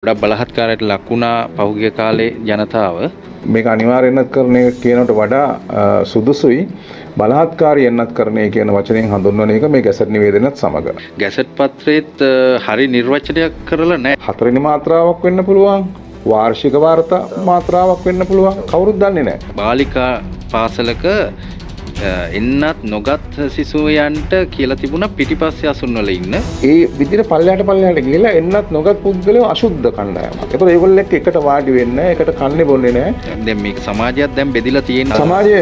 ගොඩක් බලහත්කාරයට ලකුණා පහුගිය කාලේ ජනතාව මේක අනිවාර්යෙන් කරන එක කියනට වඩා සුදුසුයි බලහත්කාරී එන්නත් කරන්නේ කියන වචනයෙන් හඳුන්වන එක මේ ගැසට් නිවේදනයත් සමග. ගැසට් පත්‍රයේත් හරි නිර්වචනයක් කරලා නැහැ. හතරවෙනි මාත්‍රාවක් වෙන්න පුළුවන්. වාර්ෂික වාර්තා මාත්‍රාවක් වෙන්න පුළුවන්. කවුරුත් දන්නේ නැහැ. බාලිකා පාසලක එන්නත් නොගත් සිසුවයන්ට කියලා තිබුණා පිටිපස්සේ අසුන්වල ඉන්න. ඒ විදිහට පල්ලයට ගිහලා එන්නත් නොගත් පුද්ගලයෝ අශුද්ධ කණ්ඩායමක්. ඒතකොට ඒගොල්ලෝ එක්ක එකට වාඩි වෙන්නේ නැහැ, එකට කන්නේ බොන්නේ නැහැ. දැන් මේක සමාජයත් දැන් බෙදිලා තියෙනවා. සමාජයේ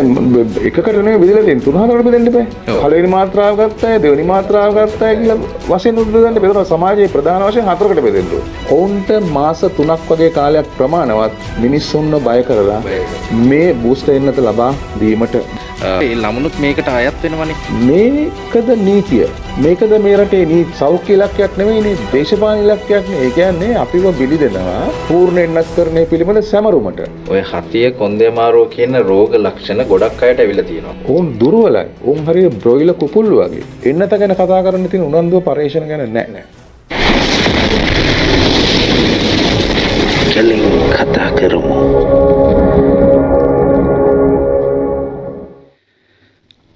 එකකට නෙවෙයි බෙදලා තියෙන්නේ. තුන හතරකට බෙදෙන්න බෑ. පළවෙනි මාත්‍රාව ගත්තා, දෙවෙනි මාත්‍රාව ගත්තා කියලා වශයෙන් උද්දෙන්න බෙදලා සමාජයේ ප්‍රධාන වශයෙන් හතරකට බෙදෙන්න ඕනේ. ඔවුන්ට මාස 3ක් වගේ කාලයක් ප්‍රමාණවත් මිනිස්සුන්ව බය කරලා මේ බූස්ටර් එන්නත ලබා දීමට ඒ ළමුණුත් මේකට අයත් වෙනවනේ. මේකද නීතිය. මේකද මේ රටේ නීති සෞඛ්‍ය ඉලක්කයක් නෙවෙයිනේ, දේශපාලන ඉලක්කයක් නේ. ඒ කියන්නේ අපිව බිලිදෙනවා පූර්ණ එන්නත්කරණය පිළිබඳ සැමරුමට. ඔය හතිය කොන්දේ මාරෝ කියන රෝග ලක්ෂණ ගොඩක් අයට ඇවිල්ලා තියෙනවා. උන් දුර්වලයි. උන් හරිය බ්‍රොයිලර් කුකුල්ලු වගේ. එන්නත ගැන කතා කරන්න තියෙන උනන්දුව පරිශ්‍රණ ගැන නැහැ. කෙලින් කතා කරමු.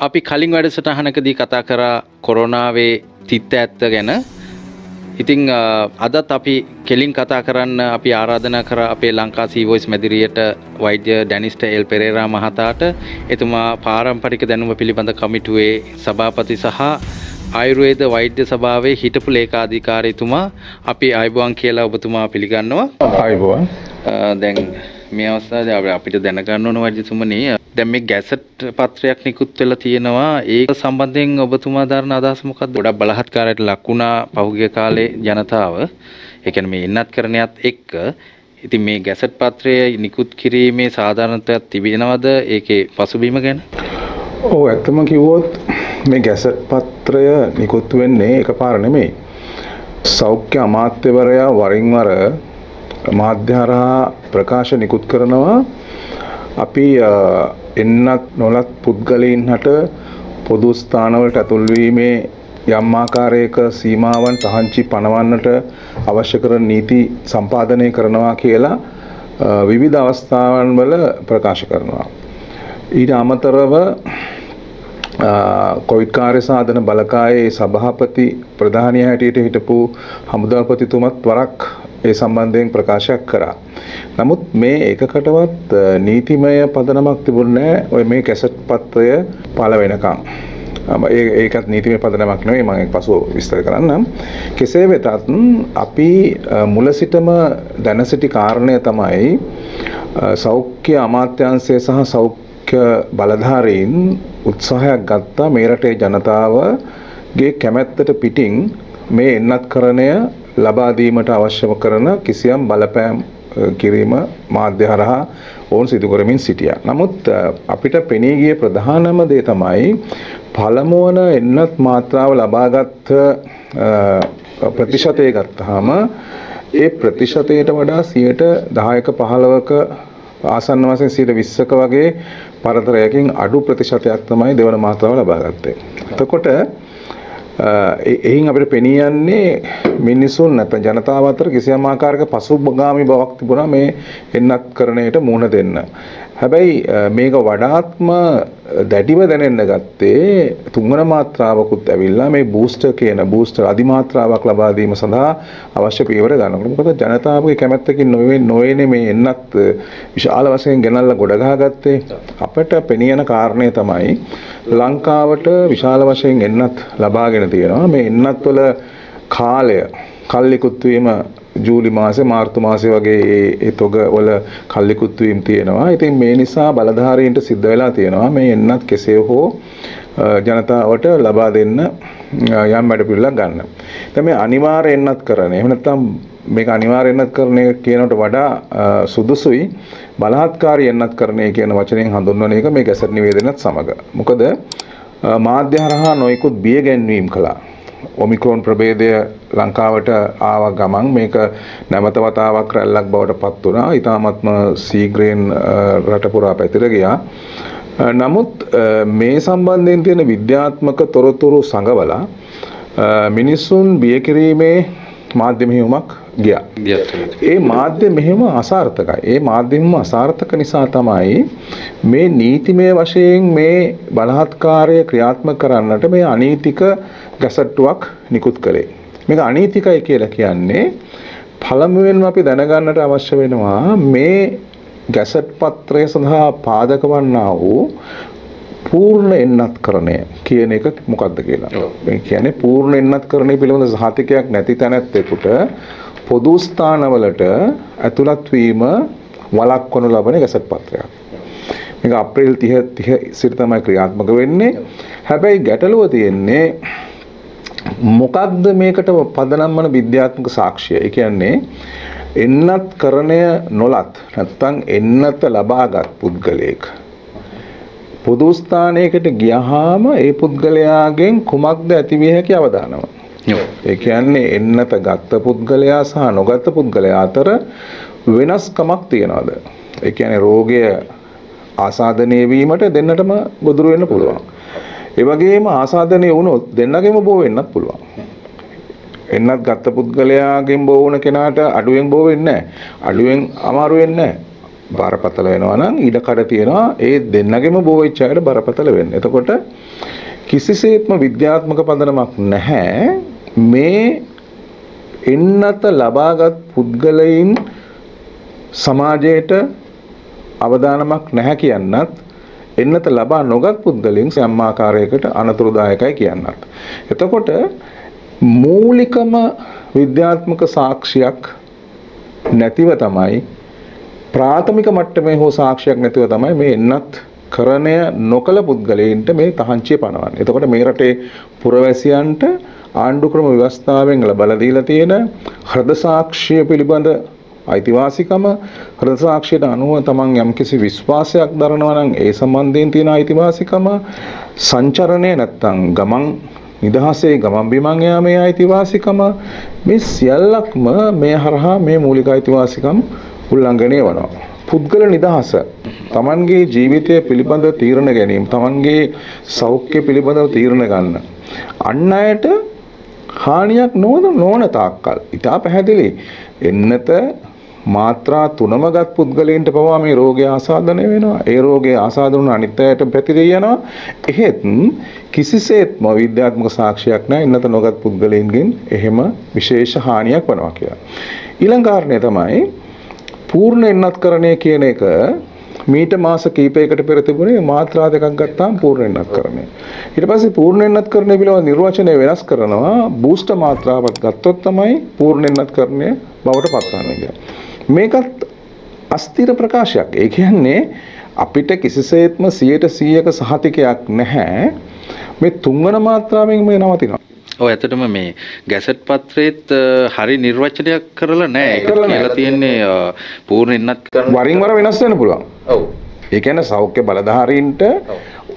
අපි කලින් වැඩසටහනකදී කතා කරා කොරෝනාවේ තිත්ත ඇත්ත ගැන. ඉතින් අදත් අපි කෙලින් කතා කරන්න අපි ආරාධනා කරා අපේ ලංකා සී වොයිස් මැදිරියට වෛද්‍ය ඩැනිස්ට එල් පෙරේරා මහතාට. එතුමා පාරම්පරික දැනුම පිළිබඳ කමිටුවේ සභාපති සහ ආයුර්වේද වෛද්‍ය සභාවේ හිටපු ලේකාධිකාරීතුමා. අපි ආයුබෝවන් කියලා ඔබතුමා පිළිගන්නවා. ආයුබෝවන්. දැන් මේ අවස්ථාවේ අපිට දැනගන්න ඕන වෛද්‍යතුමනි, දැන් මේ ගැසට් පත්‍රයක් නිකුත් වෙලා තියෙනවා. ඒක සම්බන්ධයෙන් ඔබතුමා දරන අදහස මොකක්ද? ගොඩක් බලහත්කාරයට ලකුණා පහුගිය කාලේ ජනතාව. ඒ කියන්නේ මේ එන්නත් කරණයත් එක්ක. ඉතින් මේ ගැසට් පත්‍රය නිකුත් කිරීමේ සාධාරණත්වයක් තිබෙනවද? ඒකේ පසුබිම ගැන? ඔව්, ඇත්තම කිව්වොත් මේ ගැසට් පත්‍රය නිකුත් වෙන්නේ එකපාර නෙමෙයි. සෞඛ්‍ය අමාත්‍යවරයා වරින් වර මාධ්‍ය හරහා ප්‍රකාශ නිකුත් කරනවා. අපි එන්නත් නොලත් පුද්ගලයන් හට පොදු ස්ථානවලට ඇතුල් වීමේ යම් ආකාරයක සීමාවන් තහංචි පනවන්නට අවශ්‍ය කරන නීති සම්පාදනය කරනවා කියලා විවිධ අවස්ථාවන් වල ප්‍රකාශ කරනවා. ඊට අමතරව කොවිඩ් කාර්ය සාධන බලකායේ සභාපති ප්‍රධානියා හැටියට හිටපු හමුදාපතිතුමත් වරක් ඒ සම්බන්ධයෙන් ප්‍රකාශයක් කරා. නමුත් මේ එකකටවත් නීතිමය පදනමක් තිබුණේ නැහැ. ඔය මේ කැසට් පත්‍රය පළ වෙනකම්. ඒකත් නීතිමය පදනමක් නෙවෙයි, මම ඒක පසුව විස්තර කරන්නම්. කෙසේ වෙතත් අපි මුල සිටම දැන සිටි කාරණය තමයි සෞඛ්‍ය අමාත්‍යාංශය සහ සෞඛ්‍ය බලධාරීන් උත්සාහයක් ගත්තා මේ රටේ ජනතාවගේ කැමැත්තට පිටින් මේ එන්නත්කරණය ලබා දීමට අවශ්‍ය කරන කිසියම් බලපෑම් කිරීම මාධ්‍ය හරහා ඕන් සිදු කරමින් සිටියා. නමුත් අපිට පෙනී ගිය ප්‍රධානම දේ තමයි පළමුවන එන්නත් මාත්‍රාව ලබාගත් ප්‍රතිශතය ගත්තාම ඒ ප්‍රතිශතයට වඩා 10%ක 15%ක ආසන්න වශයෙන් 20%ක වගේ පරතරයකින් අඩු ප්‍රතිශතයක් තමයි දෙවන මාත්‍රාව ලබා ගත්තේ. එතකොට එයින් අපිට පෙනී යන්නේ මිනිසුන් නැත්නම් ජනතාව අතර කිසියම් ආකාරයක පසුබගාමී බවක් තිබුණා මේ එන්නත්කරණයට මුහුණ දෙන්න. හැබැයි මේක වඩාත්ම දැඩිව දැනෙන්න ගත්තේ තුන්වන මාත්‍රාවකුත් ඇවිල්ලා මේ බූස්ටර් අධිමාත්‍රාවක් ලබා දීම සඳහා අවශ්‍ය පියවර ගන්නකොට. මොකද ජනතාවගේ කැමැත්තකින් නොවේනේ මේ එන්නත් විශාල වශයෙන් ගෙනල්ලා ගොඩගහ ගත්තේ. අපිට පෙනියන කාරණය තමයි ලංකාවට විශාල වශයෙන් එන්නත් ලබාගෙන තියෙනවා. මේ එන්නත් වල කාලය කල්ලිකුත් වීම ජූලි මාසේ මාර්තු මාසේ වගේ ඒ තොග වල කල්ලිකුත් වීම තියෙනවා. ඉතින් මේ නිසා බලධාරීන්ට සිද්ධ වෙලා තියෙනවා මේ එන්නත් කෙසේ හෝ ජනතාවට ලබා දෙන්න යම් වැඩ පිළිවෙලක් ගන්න. දැන් මේ අනිවාර්ය එන්නත් කරන. එහෙම නැත්නම් මේක අනිවාර්ය එන්නත් කරන කියනකට වඩා සුදුසුයි බලහත්කාරී එන්නත් කරණය කියන වචනයෙන් හඳුන්වන එක මේ ගැසට් නිවේදනයත් සමග. මොකද මාධ්‍ය හරහා නොයෙකුත් බිය ගැන්වීම් කළා. ඔමික්‍රෝන් ප්‍රභේදය ලංකාවට ආව ගමන් මේක නැවත වතාවක් රැල්ලක් බවට පත් වුණා. ඊටාත්ම ශීඝ්‍රයෙන් රට පුරා පැතිර ගියා. නමුත් මේ සම්බන්ධයෙන් තියෙන විද්‍යාත්මක තොරතුරු සංගවලා මිනිසුන් බිය කිරීමේ මාධ්‍යම හිමක් ගියා. ඒ මාධ්‍ය මෙහෙම අසාර්ථකයි. ඒ මාධ්‍යෙම අසාර්ථක නිසා තමයි මේ නීතිමය වශයෙන් මේ බලහත්කාරය ක්‍රියාත්මක කරන්නට මේ අනීතික ගැසට්ටුවක් නිකුත් කළේ. මේක අනීතිකයි කියලා කියන්නේ පළමුවෙන්ම අපි දැනගන්නට අවශ්‍ය වෙනවා මේ ගැසට් පත්‍රය සඳහා පාදක වන්නා වූ පූර්ණ එන්නත්කරණය කියන එක මොකක්ද කියලා. මේ කියන්නේ පූර්ණ එන්නත්කරණය පිළිබඳ සහතිකයක් නැති තැනැත්තෙකුට පොදු ස්ථානවලට ඇතුළත් වීම වළක්වනු ලබන ගැසට් පත්‍රයක්. මේක අප්‍රේල් 30 සිට තමයි ක්‍රියාත්මක වෙන්නේ. හැබැයි ගැටලුව තියෙන්නේ මොකක්ද මේකට පදනම් වන විද්‍යාත්මක සාක්ෂිය? ඒ කියන්නේ එන්නත්කරණය නොලත් නැත්නම් එන්නත ලබාගත් පුද්ගලයෙක් පොදු ස්ථානයකට ගියාම ඒ පුද්ගලයාගෙන් කුමක්ද ඇතිවිය හැකි අවදානම. ඒ කියන්නේ එන්නත ගත්ත පුද්ගලයා සහ නොගත් පුද්ගලයා අතර වෙනස්කමක් තියනවාද? ඒ කියන්නේ රෝගය ආසාදනය වීමට දෙන්නටම ගොදුරු වෙන්න පුළුවන්. ඒ වගේම ආසාදනය වුණොත් දෙන්නගෙම බෝ වෙන්නත් පුළුවන්. එන්නත් ගත්ත පුද්ගලයාගෙන් බෝ වුණ කෙනාට අඩුවෙන් බෝ වෙන්නේ නැහැ. අඩුවෙන් අමාරු වෙන්නේ නැහැ. බරපතල වෙනවා නම් ඊට කඩ තියෙනවා ඒ දෙන්නගෙම බෝ වෙච්ච අයට බරපතල වෙන්නේ. එතකොට කිසිසේත්ම විද්‍යාත්මක පදනමක් නැහැ මේ එන්නත ලබාගත් පුද්ගලයින් සමාජයට අවදානමක් නැහැ කියන්නත් එන්නත ලබා නොගත් පුද්ගලයන් සෑම ආකාරයකට අනතුරුදායකයි කියන්නත්. එතකොට මූලිකම විද්‍යාත්මක සාක්ෂියක් නැතිව තමයි ප්‍රාථමික මට්ටමේ හෝ සාක්ෂියක් නැතිව තමයි මේ එන්නත් කරණය නොකළ පුද්ගලයන්ට මේ තහංචිය පනවන්නේ. එතකොට මේ රටේ පුරවැසියන්ට ආණ්ඩුක්‍රම ව්‍යවස්ථාවෙන් ලබා දීලා තියෙන හෘද සාක්ෂිය පිළිබඳ අයිතිවාසිකම, හෘද සාක්ෂියට අනුව තමන් යම්කිසි විශ්වාසයක් දරනවා නම් ඒ සම්බන්ධයෙන් තියෙන අයිතිවාසිකම, සංචරණය නැත්තම් ගමන් නිදහසේ ගමන් බිමන් යාමේ අයිතිවාසිකම, මේ සියල්ලක්ම මේ හරහා මේ මූලික අයිතිවාසිකම් උල්ලංඝනය වෙනවා. පුද්ගල නිදහස, තමන්ගේ ජීවිතය පිළිබඳ තීරණ ගැනීම, තමන්ගේ සෞඛ්‍ය පිළිබඳව තීරණ ගන්න, අන් අයට හානියක් නොවන තාක්කල් ඉතා පැහැදිලි එන්නත මාත්‍රා 3මගත් පුද්ගලයන්ට පවා මේ රෝගය ආසාදනය වෙනවා. ඒ රෝගය ආසාදන අනිත් අයට පැතිරී යනවා. එහෙත් කිසිසේත්ම විද්‍යාත්මක සාක්ෂියක් නැහැ එන්නත නොගත් පුද්ගලයන්ගෙන් එහෙම විශේෂ හානියක් වෙනවා කියලා. ඊළඟ කාරණය තමයි පූර්ණ එන්නත්කරණය කියන එක මීට මාස කිහිපයකට පෙර තිබුණේ මාත්‍රා දෙකක් ගත්තාම පූර්ණ එන්නත්කරණය. ඊට පස්සේ පූර්ණ එන්නත්කරණය පිළිබඳ නිර්වචනය වෙනස් කරනවා. බූස්ටර් මාත්‍රාවක් ගත්තොත් තමයි පූර්ණ එන්නත්කරණය බවට පත්වන්නේ කියලා. මේකත් අස්තිර ප්‍රකාශයක්. ඒ කියන්නේ අපිට කිසිසේත්ම 100%ක සහතිකයක් නැහැ මේ තුන්වන මාත්‍රාවෙන් මේ නවතිනවා. ඔව් ඇත්තටම මේ ගැසට් පත්‍රයේත් හරි නිර්වචනයක් කරලා නැහැ. ඒක කියලා තියෙන්නේ පූර්ණ එන්නත්කරණය වරින් වර වෙනස් වෙන්න පුළුවන්. ඔව්. ඒ කියන්නේ සෞඛ්‍ය බලධාරීන්ට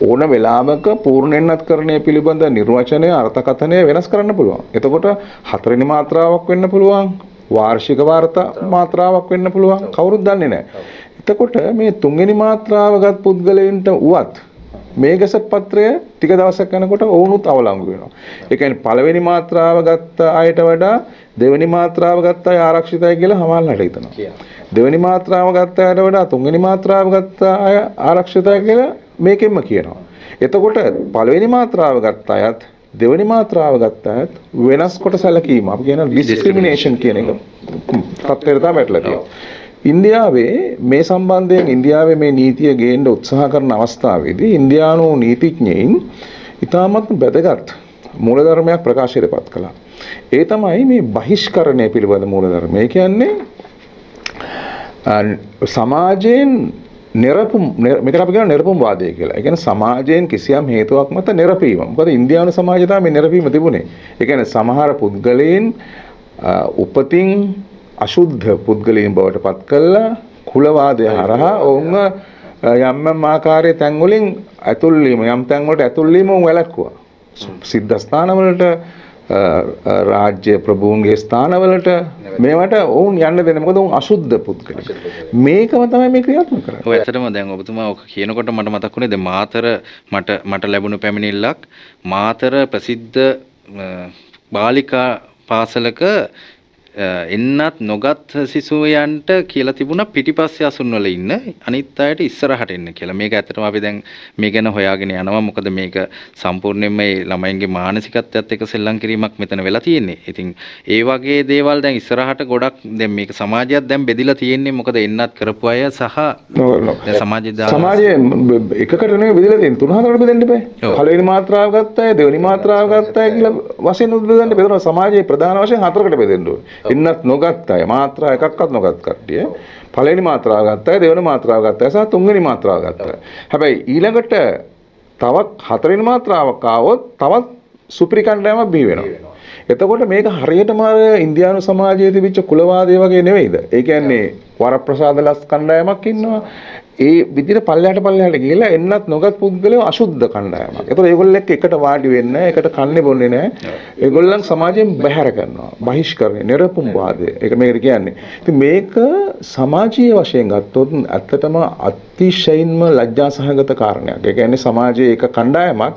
ඕන වෙලාවක පූර්ණ එන්නත්කරණය පිළිබඳ නිර්වචනය අර්ථකථනය වෙනස් කරන්න පුළුවන්. එතකොට හතරවෙනි මාත්‍රාවක් වෙන්න පුළුවන්. වාර්ෂික වාර්තා මාත්‍රාවක් වෙන්න පුළුවන්. කවුරුත් දන්නේ නැහැ. එතකොට මේ තුන්වෙනි මාත්‍රාවගත් පුද්ගලයන්ට උවත් මේ ගැසට් පත්‍රය ටික දවසක් යනකොට ඔවුනුත් අවලංගු වෙනවා. ඒ කියන්නේ පළවෙනි මාත්‍රාව ගත්ත අයට වඩා දෙවෙනි මාත්‍රාව ගත්ත අය ආරක්ෂිතයි කියලා හමාල්ලට හිතනවා. දෙවෙනි මාත්‍රාව ගත්ත අයට වඩා තුන්වෙනි මාත්‍රාව ගත්ත අය ආරක්ෂිතයි කියලා මේකෙන්ම කියනවා. එතකොට පළවෙනි මාත්‍රාව ගත්ත අයත් දෙවෙනි මාත්‍රාව ගත්ත අයත් වෙනස් කොට සැලකීම අපි කියන ඩිස්ක්‍රිමිනේෂන් කියන එක තත්ත්වයට තමයි වැටලා තියෙන්නේ. ඉන්දියාවේ මේ සම්බන්ධයෙන් ඉන්දියාවේ මේ නීතිය ගේන්න උත්සාහ කරන අවස්ථාවේදී ඉන්දියානු නීතිඥයින් ඉතාමත් වැදගත් මූලධර්මයක් ප්‍රකාශයට පත් කළා. ඒ තමයි මේ බහිෂ්කරණය පිළිබඳ මූලධර්මය. ඒ කියන්නේ සමාජයෙන් මේකට අපි කියන නිර්පුම් වාදය කියලා. ඒ කියන්නේ සමාජයෙන් කිසියම් හේතුවක් මත නිර්පීම. මොකද ඉන්දියානු සමාජය තමයි නිර්පීම තිබුණේ. ඒ කියන්නේ සමහර පුද්ගලයන් උපතින් අශුද්ධ පුද්ගලයන් බවට පත් කළා කුලවාදය හරහා ඔවුන් යම් ආකාරයේ තැන් වලින් ඇතුල් වීම යම් තැන් වලට ඇතුල් වීම වැළැක්වුවා. සිද්ධ ස්ථානවලට රාජ්‍ය ප්‍රභූන්ගේ ස්ථානවලට මේවට ඔවුන් යන්න දෙන්නේ. මොකද ඔවුන් අශුද්ධ පුද්ගලයන්. මේකම තමයි මේ ක්‍රියාත්මක කරන්නේ. ඔය ඇත්තටම දැන් ඔබතුමා ඔක කියනකොට මට මතක් වුණේ දැන් මාතර මට ලැබුණු පැමිණිල්ලක් මාතර ප්‍රසිද්ධ බාලිකා පාසලක එන්නත් නොගත් සිසුවයන්ට කියලා තිබුණා පිටිපස්සේ අසුන්වල ඉන්න අනිත් අයට ඉස්සරහට එන්න කියලා. මේක ඇත්තටම අපි දැන් මේ ගැන හොයාගෙන යනවා. මොකද මේක සම්පූර්ණයෙන්ම මේ ළමයින්ගේ මානසිකත්වයත් එක්ක සෙල්ලම් කිරීමක් මෙතන වෙලා තියෙන්නේ. ඉතින් ඒ වගේ දේවල් දැන් ඉස්සරහට ගොඩක් දැන් මේක සමාජයත් දැන් බෙදිලා තියෙන්නේ. මොකද එන්නත් කරපු අය සහ දැන් සමාජයේ එකකට නෙවෙයි බෙදලා තියෙන්නේ. තුන හතරකට බෙදෙන්න බෑ. පළවෙනි මාත්‍රාව ගත්ත අය, දෙවෙනි මාත්‍රාව ගත්ත අය කියලා වශයෙන් බෙදන්න බෙදනවා. සමාජයේ ප්‍රධාන වශයෙන් හතරකට බෙදෙන්න ඕනේ. එන්නත් නොගත් අය, මාත්‍රා එකක්වත් නොගත් කට්ටිය, පළවෙනි මාත්‍රාව ගත්ත අය, දෙවෙනි මාත්‍රාව ගත්ත අය සහ තුන්වෙනි මාත්‍රාව ගත්ත අය. හැබැයි ඊළඟට තවත් හතරවෙනි මාත්‍රාවක් ආවොත් තවත් සුපිරි කණ්ඩායමක් බිහි වෙනවා. එතකොට මේක හරියටම ඉන්දියානු සමාජයේ තිබිච්ච කුලවාදය වගේ නෙවෙයිද? ඒ කියන්නේ වරප්‍රසාදලස් කණ්ඩායමක් ඉන්නවා. ඒ විදිහට පල්ලෙහාට ගිහිල්ලා එන්නත් නොගත් පුද්ගලයෝ අශුද්ධ කණ්ඩායමක්. ඒතකොට ඒගොල්ලෝ එක්ක එකට වාඩි වෙන්න, එකට කන්නේ බොන්නේ නැහැ. ඒගොල්ලන් සමාජයෙන් බැහැර කරනවා. බහිෂ්කරණය, නිරපුම් වාදය. ඒක මේකට කියන්නේ. ඉතින් මේක සමාජීය වශයෙන් ගත්තොත් ඇත්තටම අතිශයින්ම ලැජ්ජාසහගත කාරණයක්. ඒ කියන්නේ සමාජයේ එක කණ්ඩායමක්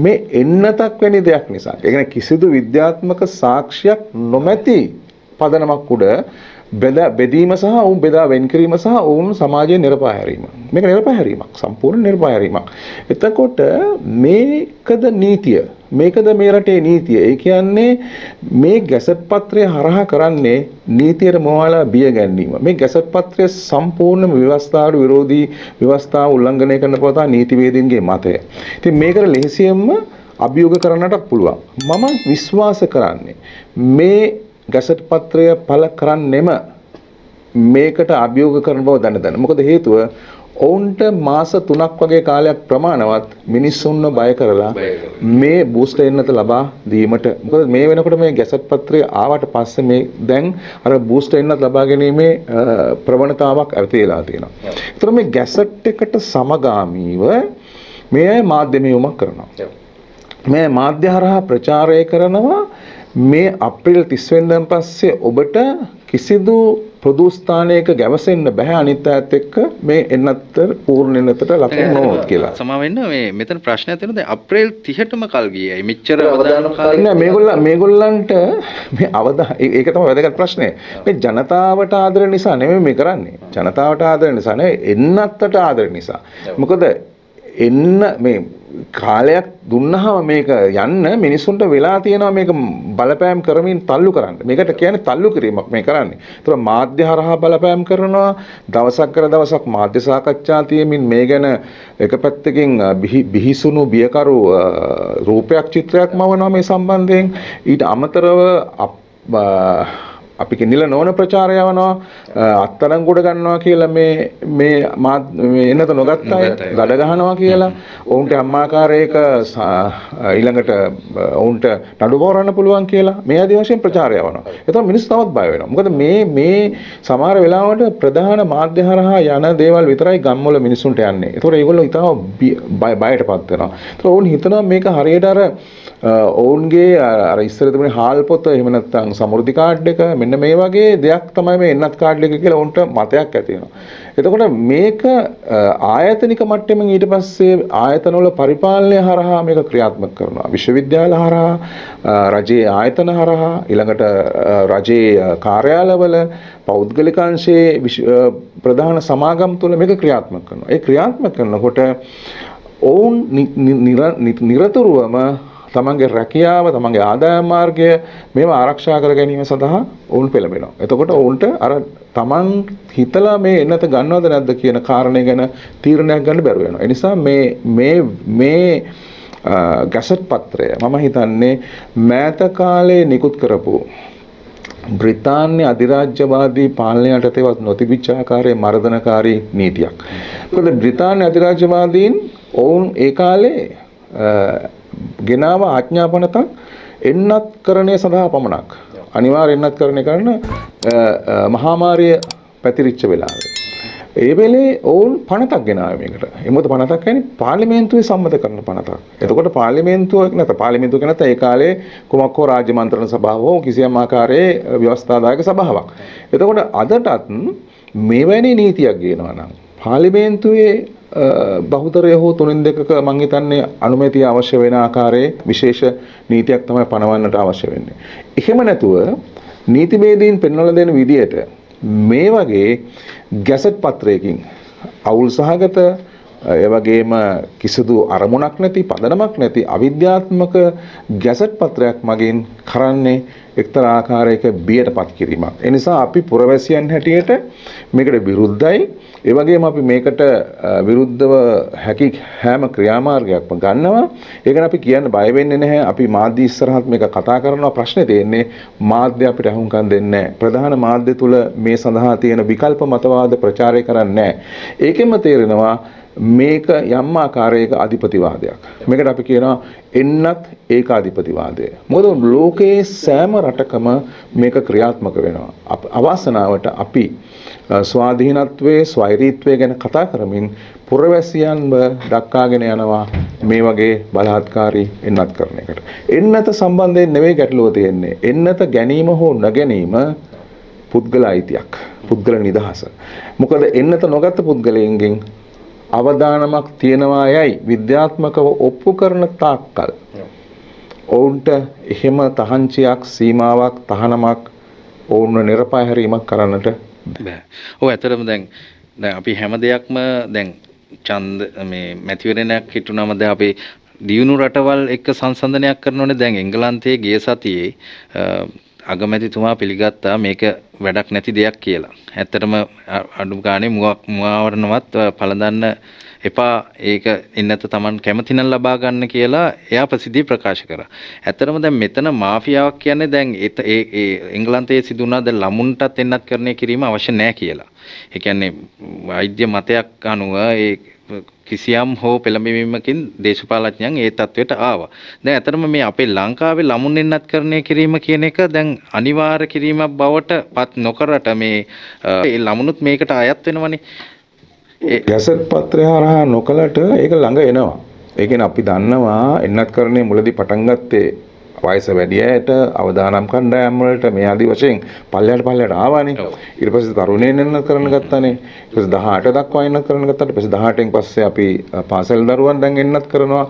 මේ එන්නතක් වැනි දෙයක් නිසා. ඒ කියන්නේ කිසිදු විද්‍යාත්මක සාක්ෂියක් නොමැති පදනමක් උඩ බෙදීම සහ ඔවුන් බෙදා වෙන් කිරීම සහ ඔවුන් සමාජයේ නිර්පාහැරීම. මේක නිර්පාහැරීමක්, සම්පූර්ණ නිර්පාහැරීමක්. එතකොට මේකද නීතිය, මේකද මේ රටේ නීතිය. ඒ කියන්නේ මේ ගැසට් පත්‍රය හරහා කරන්නේ නීතියට මොහාලා බිය ගැනීම. මේ ගැසට් පත්‍රය සම්පූර්ණම ව්‍යවස්ථාවට විරෝධී ව්‍යවස්ථාව උල්ලංඝනය කරන පොත නීතිවේදීන්ගේ මතය. ඉතින් මේකට ලෙහෙසියෙන්ම අභියෝග කරන්නට පුළුවන්. මම විශ්වාස කරන්නේ මේ ගැසට් පත්‍රය පළ කරන්නෙම මේකට අභියෝග කරන බව දැන. මොකද හේතුව ඔවුන්ට මාස 3ක් වගේ කාලයක් ප්‍රමාණවත් මිනිස්සුන්ව බය කරලා මේ බූස්ටර් එන්නත ලබා දීමට. මොකද මේ වෙනකොට මේ ගැසට් පත්‍රය ආවට පස්සේ මේ දැන් අර බූස්ටර් එන්නත ලබා ගැනීමේ ප්‍රවණතාවක් ඇති වෙලා තියෙනවා. ඒතර මේ ගැසට් එකට සමගාමීව මේ අය මාධ්‍යමය යොමක් කරනවා. මේ මාධ්‍ය හරහා ප්‍රචාරය කරනවා මේ අප්‍රේල් 30 වෙනිදාන් පස්සේ ඔබට කිසිදු පොදු ස්ථානයක ගැවසෙන්න බෑ අනිත් අයත් එක්ක මේ එන්නත් පූර්ණ එන්නතට ලකුණු නොවොත් කියලා. සමා වෙන්න මේ මෙතන ප්‍රශ්නයක් තියෙනවා. දැන් අප්‍රේල් 30ටම කල් ගියයි. මෙච්චර අවදාන කාලේ නෑ මේගොල්ලන්ට මේ ඒක තමයි වැදගත් ප්‍රශ්නේ. මේ ජනතාවට ආදර නිසා නෙමෙයි මේ කරන්නේ. ජනතාවට ආදර නිසා නෙවෙයි එන්නත්තට ආදර නිසා. මොකද එන්න මේ කාලයක් දුන්නහම මේක යන්න මිනිස්සුන්ට වෙලා තියෙනවා මේක බලපෑම් කරමින් තල්ලු කරන්න. මේකට කියන්නේ තල්ලු කිරීමක් මේ කරන්නේ. ඒතර මාධ්‍ය හරහා බලපෑම් කරනවා. දවසක් කර දවසක් මාධ්‍ය සාකච්ඡා තියමින් මේ ගැන එක පැත්තකින් බිහිසුණු බියකරු රූපයක් චිත්‍රයක් මවනවා මේ සම්බන්ධයෙන්. ඊට අමතරව අපි නිල නොවන ප්‍රචාරය යවනවා අත්අඩංගුවට ගන්නවා කියලා මේ එන්නත නොගත් අය ගඩ ගහනවා කියලා ඔවුන්ට අම්මාකාරයක ඊළඟට ඔවුන්ට නඩු පවරන්න පුළුවන් කියලා මේ ආදී වශයෙන් ප්‍රචාරය යවනවා. ඒතකොට මිනිස්සු තවත් බය වෙනවා. මොකද මේ සමහර වෙලාවට ප්‍රධාන මාධ්‍ය හරහා යන දේවල් විතරයි ගම්වල මිනිස්සුන්ට යන්නේ. ඒතකොට ඒගොල්ලෝ ඉතාලම බයටපත් වෙනවා. ඒතකොට ඔවුන් හිතනවා මේක හරියට අර ඔවුන්ගේ අර ඉස්සර තිබුණේ හාල් පොත එහෙම නැත්නම් සමෘද්ධි කාඩ් එක මෙන්න මේ වගේ දෙයක් තමයි මේ එන්නත් කාඩ් එක කියලා උන්ට මතයක් ඇති වෙනවා. එතකොට මේක ආයතනික මට්ටමින් ඊට පස්සේ ආයතනවල පරිපාලනය හරහා මේක ක්‍රියාත්මක කරනවා. විශ්වවිද්‍යාල හරහා, රජයේ ආයතන හරහා, ඊළඟට රජයේ කාර්යාලවල පෞද්ගලික අංශයේ ප්‍රධාන සමාගම් තුළ මේක ක්‍රියාත්මක කරනවා. ඒ ක්‍රියාත්මක කරනකොට ඔවුන් නිරතුරුවම තමන්ගේ රැකියාව, තමන්ගේ ආදායම් මාර්ගය මේව ආරක්ෂා කර ගැනීම සඳහා ඔවුන් පෙළඹෙනවා. එතකොට ඔවුන්ට අර තමන් හිතලා මේ එන්නත ගන්නවද නැද්ද කියන කාරණේ ගැන තීරණයක් ගන්න බැරුව වෙනවා. ඒ නිසා මේ ගැසට් පත්‍රය මම හිතන්නේ මෑත කාලේ නිකුත් කරපු බ්‍රිතාන්‍ය අධිරාජ්‍යවාදී පාලනය යටතේවත් නොතිබිච්ච ආකාරයේ මර්ධනකාරී නීතියක්. මොකද බ්‍රිතාන්‍ය අධිරාජ්‍යවාදීන් ඔවුන් ඒ කාලේ ගෙනාව ආඥාපනතක් එන්නත්කරණය සඳහා පමණක්. අනිවාර්ය එන්නත්කරණය කරන මහාමාරිය පැතිරිච්ච වෙලාවේ. ඒ වෙලේ ඔවුන් පනතක් ගෙනාවේ මේකට. එමුද පනතක් කියන්නේ පාර්ලිමේන්තුවේ සම්මත කරන පනතක්. එතකොට පාර්ලිමේන්තුව නැත ඒ කාලේ කුමක් හෝ රාජ්‍ය මන්ත්‍රණ සභාව හෝ කිසියම් ආකාරයේ ව්‍යවස්ථාදායක සභාවක්. එතකොට අදටත් මෙවැනි නීතියක් ගේනවා නම් පාර්ලිමේන්තුවේ බහුතරය හෝ 3/2ක මං හිතන්නේ අනුමැතිය අවශ්‍ය වෙන ආකාරයේ විශේෂ නීතියක් තමයි පනවන්නට අවශ්‍ය වෙන්නේ. එහෙම නැතුව නීතිමේදීන් පෙන්වලා දෙන විදියට මේ වගේ ගැසට් පත්‍රයකින් අවුල් සහගත ඒ වගේම කිසිදු අරමුණක් නැති පදනමක් නැති අවිද්‍යාත්මක ගැසට් පත්‍රයක් මගින් කරන්නේ එක්තරා ආකාරයක බියටපත් කිරීමක්. ඒ නිසා අපි පුරවැසියන් හැටියට මේකට විරුද්ධයි. ඒ වගේම අපි මේකට විරුද්ධව හැකි හැම ක්‍රියාමාර්ගයක්ම ගන්නවා. ඒකන අපි කියන්න බය වෙන්නේ නැහැ. අපි මාධ්‍ය ඉස්සරහත් මේක කතා කරනවා. ප්‍රශ්නේ තියෙන්නේ මාධ්‍ය අපිට අහුම්කම් දෙන්නේ නැහැ. ප්‍රධාන මාධ්‍ය තුල මේ සඳහා තියෙන විකල්ප මතවාද ප්‍රචාරය කරන්නේ නැහැ. ඒකෙන්ම තේරෙනවා මේක යම් ආකාරයක අධිපතිවාදයක්. මේකට අපි කියනවා එන්නත් ඒකාධිපතිවාදය. මොකද ලෝකයේ සෑම රටකම මේක ක්‍රියාත්මක වෙනවා. අවාසනාවට අපි ස්වාධීනත්වයේ ස්වෛරීත්වය ගැන කතා කරමින් පුරවැසියන්ව දක්කාගෙන යනවා මේ වගේ බලහත්කාරී එන්නත් කරන එකට. එන්නත සම්බන්ධයෙන් නෙවෙයි ගැටලුව තියෙන්නේ. එන්නත ගැනීම හෝ නොගැනීම පුද්ගල අයිතියක්. පුද්ගල නිදහස. මොකද එන්නත නොගත් පුද්ගලයන්ගෙන් අවදානමක් තියනවා යයි විද්‍යාත්මකව ඔප්පු කරන තාක්කල් ඔවුන්ට එහෙම තහංචියක් සීමාවක් තහනමක් ඔවුන්ව නිරපාය හැරීමක් කරන්නට බෑ. ඔව් ඇත්තටම දැන් අපි හැම දෙයක්ම දැන් ඡන්ද මේ මැතිවරණයක් හිටුනම දැන් අපි දියුණු රටවල් එක්ක සංසන්දනයක් කරනෝනේ. දැන් එංගලන්තයේ ගිය සතියේ අගමැතිතුමා පිළිගත්තා මේක වැඩක් නැති දෙයක් කියලා. ඇත්තටම අඩුම ගානේ මුවාවරණවත් පළඳන්න එපා, ඒක එන්නත Taman කැමති නම් ලබා ගන්න කියලා එයා ප්‍රසිද්ධිය ප්‍රකාශ කරා. ඇත්තටම දැන් මෙතන මාෆියාවක් කියන්නේ දැන් ඒ එංගලන්තයේ සිදු වුණා දැන් ළමුන්ටත් එන්නත් කරණය කිරීම අවශ්‍ය නැහැ කියලා. ඒ කියන්නේ වෛද්‍ය මතයක් අනුව ඒ කිසියම් හෝ පෙළඹවීමකින් දේශපාලඥයන් ඒ තත්වයට ආවා. දැන් ඇත්තටම මේ අපේ ලංකාවේ ළමුන් එන්නත් කරණය කිරීම කියන එක දැන් අනිවාර්ය කිරීමක් බවට පත් නොකරට මේ ඒ ළමුනුත් මේකට අයත් වෙනවනේ. ගැසට් පත්‍රය හරහා නොකලට ඒක ළඟ එනවා. ඒ කියන්නේ අපි දන්නවා එන්නත් කරන්නේ මුලදී පටන් ගත්තේ වයස වැඩි අයට අවදානම් කණ්ඩායම් වලට මේ ආදි වශයෙන් පල්ලයට ආවානේ. ඊට පස්සේ තරුණයන් එන්නත් කරන්න ගත්තානේ. ඊට පස්සේ 18 දක්වා එන්නත් කරන්න ගත්තාට පස්සේ 18න් පස්සේ අපි පාසල් දරුවන් දැන් එන්නත් කරනවා.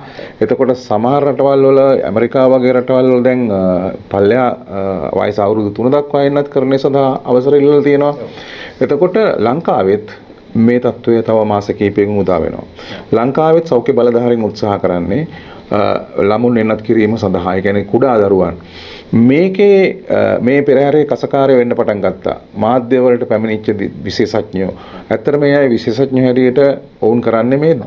එතකොට සමහර රටවල් වල ඇමරිකාව වගේ රටවල් වල දැන් පල්ලයා වයස අවුරුදු 3 දක්වා එන්නත් කරන්නේ සඳහා අවසර ඉල්ලලා තියෙනවා. එතකොට ලංකාවෙත් මේ තත්ත්වය තව මාස කිහිපයකින් උදා වෙනවා. ලංකාවෙත් සෞඛ්‍ය බලධාරීන් උත්සාහ කරන්නේ ළමුන් එන්නත් කිරීම සඳහා. ඒ කියන්නේ කුඩා දරුවන් මේකේ මේ පෙරහැරේ කසකාරය වෙන්න පටන් ගත්තා. මාධ්‍ය වලට පැමිණිච්ච විශේෂඥයෝ. ඇත්තට මේ අය විශේෂඥ හැටියට වුන් කරන්නේ මේ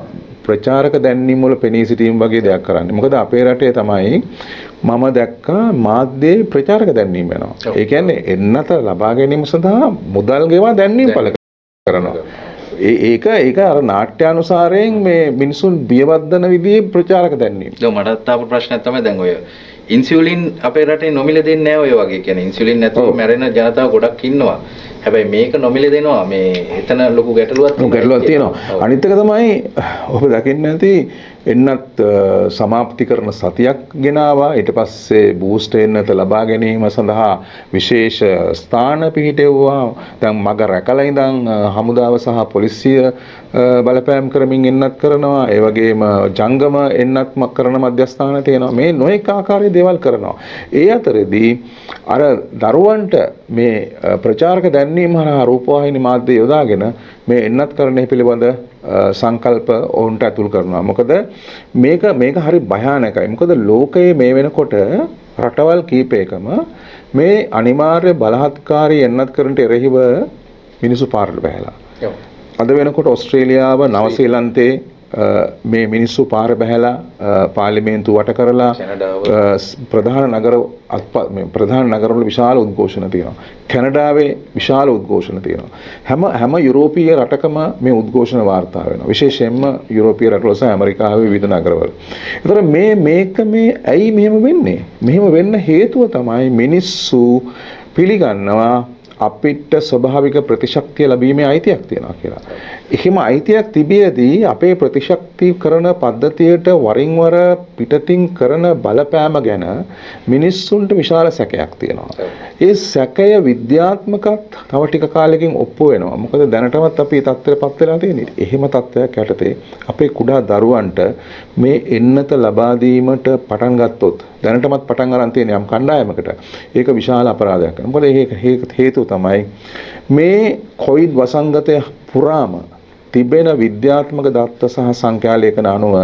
ප්‍රචාරක දැන්වීම් වල පෙනී සිටීම වගේ දෙයක් කරන්නේ. මොකද අපේ රටේ තමයි මම දැක්කා මාධ්‍යයේ ප්‍රචාරක දැන්වීම් වෙනවා. ඒ කියන්නේ එන්නත ලබා ගැනීම සඳහා මුදල් ගෙවා දැන්වීම් පළ කරනවා. ඒක අර නාට්‍යානුසාරයෙන් මේ මිනිසුන් බියවද්දන විදිහේ ප්‍රචාරක දැන්වීම. දැන් මටත් ආපු ප්‍රශ්නයක් තමයි දැන් ඔය ඉන්සියුලින් අපේ රටේ නොමිලේ දෙන්නේ නැහැ ඔය වගේ. කියන්නේ ඉන්සියුලින් නැතුව මැරෙන ජනතාව ගොඩක් ඉන්නවා. හැබැයි මේක නොමිලේ දෙනවා. මේ එතන ලොකු ගැටලුවක් තියෙනවා. අනිත් එක තමයි ඔබ දකින්න ඇති එන්නත් සමාප්ති කරන සතියක් ගෙනාවා. ඊට පස්සේ බූස්ට් එන්නත ලබා ගැනීම සඳහා විශේෂ ස්ථාන පිහිටෙව්වා. දැන් මග රැකලා ඉඳන් හමුදාව සහ පොලිසිය බලපෑම් කරමින් එන්නත් කරනවා. ඒ වගේම ජංගම එන්නත් කරන මධ්‍යස්ථාන තියෙනවා. මේ නොඑක ආකාරයේ දේවල් කරනවා. ඒ අතරේදී අර දරුවන්ට මේ ප්‍රචාරක දැන්වීම හරහා රූපවාහිනී මාධ්‍ය යොදාගෙන මේ එන්නත් කරන්නේ පිළිබඳ සංකල්ප ඔවුන්ට ඇතුල් කරනවා. මොකද මේක හරි භයානකයි. මොකද ලෝකයේ මේ වෙනකොට රටවල් කීපයකම මේ අනිවාර්ය බලහත්කාරී එන්නත් කරන්නට එරෙහිව මිනිසු පාරට බහැලා. අද වෙනකොට ඕස්ට්‍රේලියාව නවසීලන්තේ මේ මිනිස්සු පාර බහැලා පාර්ලිමේන්තු වට කරලා ප්‍රධාන නගරවල විශාල උද්ඝෝෂණ තියෙනවා. කැනඩාවේ විශාල උද්ඝෝෂණ තියෙනවා. හැම යුරෝපීය රටකම මේ උද්ඝෝෂණ වාර්තා වෙනවා. විශේෂයෙන්ම යුරෝපීය රටවල සහ ඇමරිකාවේ විවිධ නගරවල. ඒතර මේක ඇයි මෙහෙම වෙන්නේ? මෙහෙම වෙන්න හේතුව තමයි මිනිස්සු පිළිගන්නවා අපිට ස්වභාවික ප්‍රතිශක්තිය ලැබීමේ අයිතියක් තියෙනවා කියලා. එහෙම අයිතියක් තිබියදී අපේ ප්‍රතිශක්තිකරණ පද්ධතියට වරින් වර පිටතින් කරන බලපෑම ගැන මිනිස්සුන්ට විශාල සැකයක් තියෙනවා. ඒ සැකය විද්‍යාත්මකත් තව ටික කාලෙකින් ඔප්පු වෙනවා. මොකද දැනටමත් අපි මේ තත්ත්වයටපත් වෙලා තියෙන්නේ. එහෙම තත්ත්වයක් යටතේ අපේ කුඩා දරුවන්ට මේ එන්නත ලබා දීමට පටන් ගත්තොත් දැනටමත් පටන් ගන්න තියෙන යම් කණ්ඩායමකට ඒක විශාල අපරාධයක් වෙනවා. මොකද ඒක හේතුව තමයි මේ කොවිඩ් වසංගතය පුරාම තිබෙන විද්‍යාත්මක දත්ත සහ සංඛ්‍යාලේඛන අනුව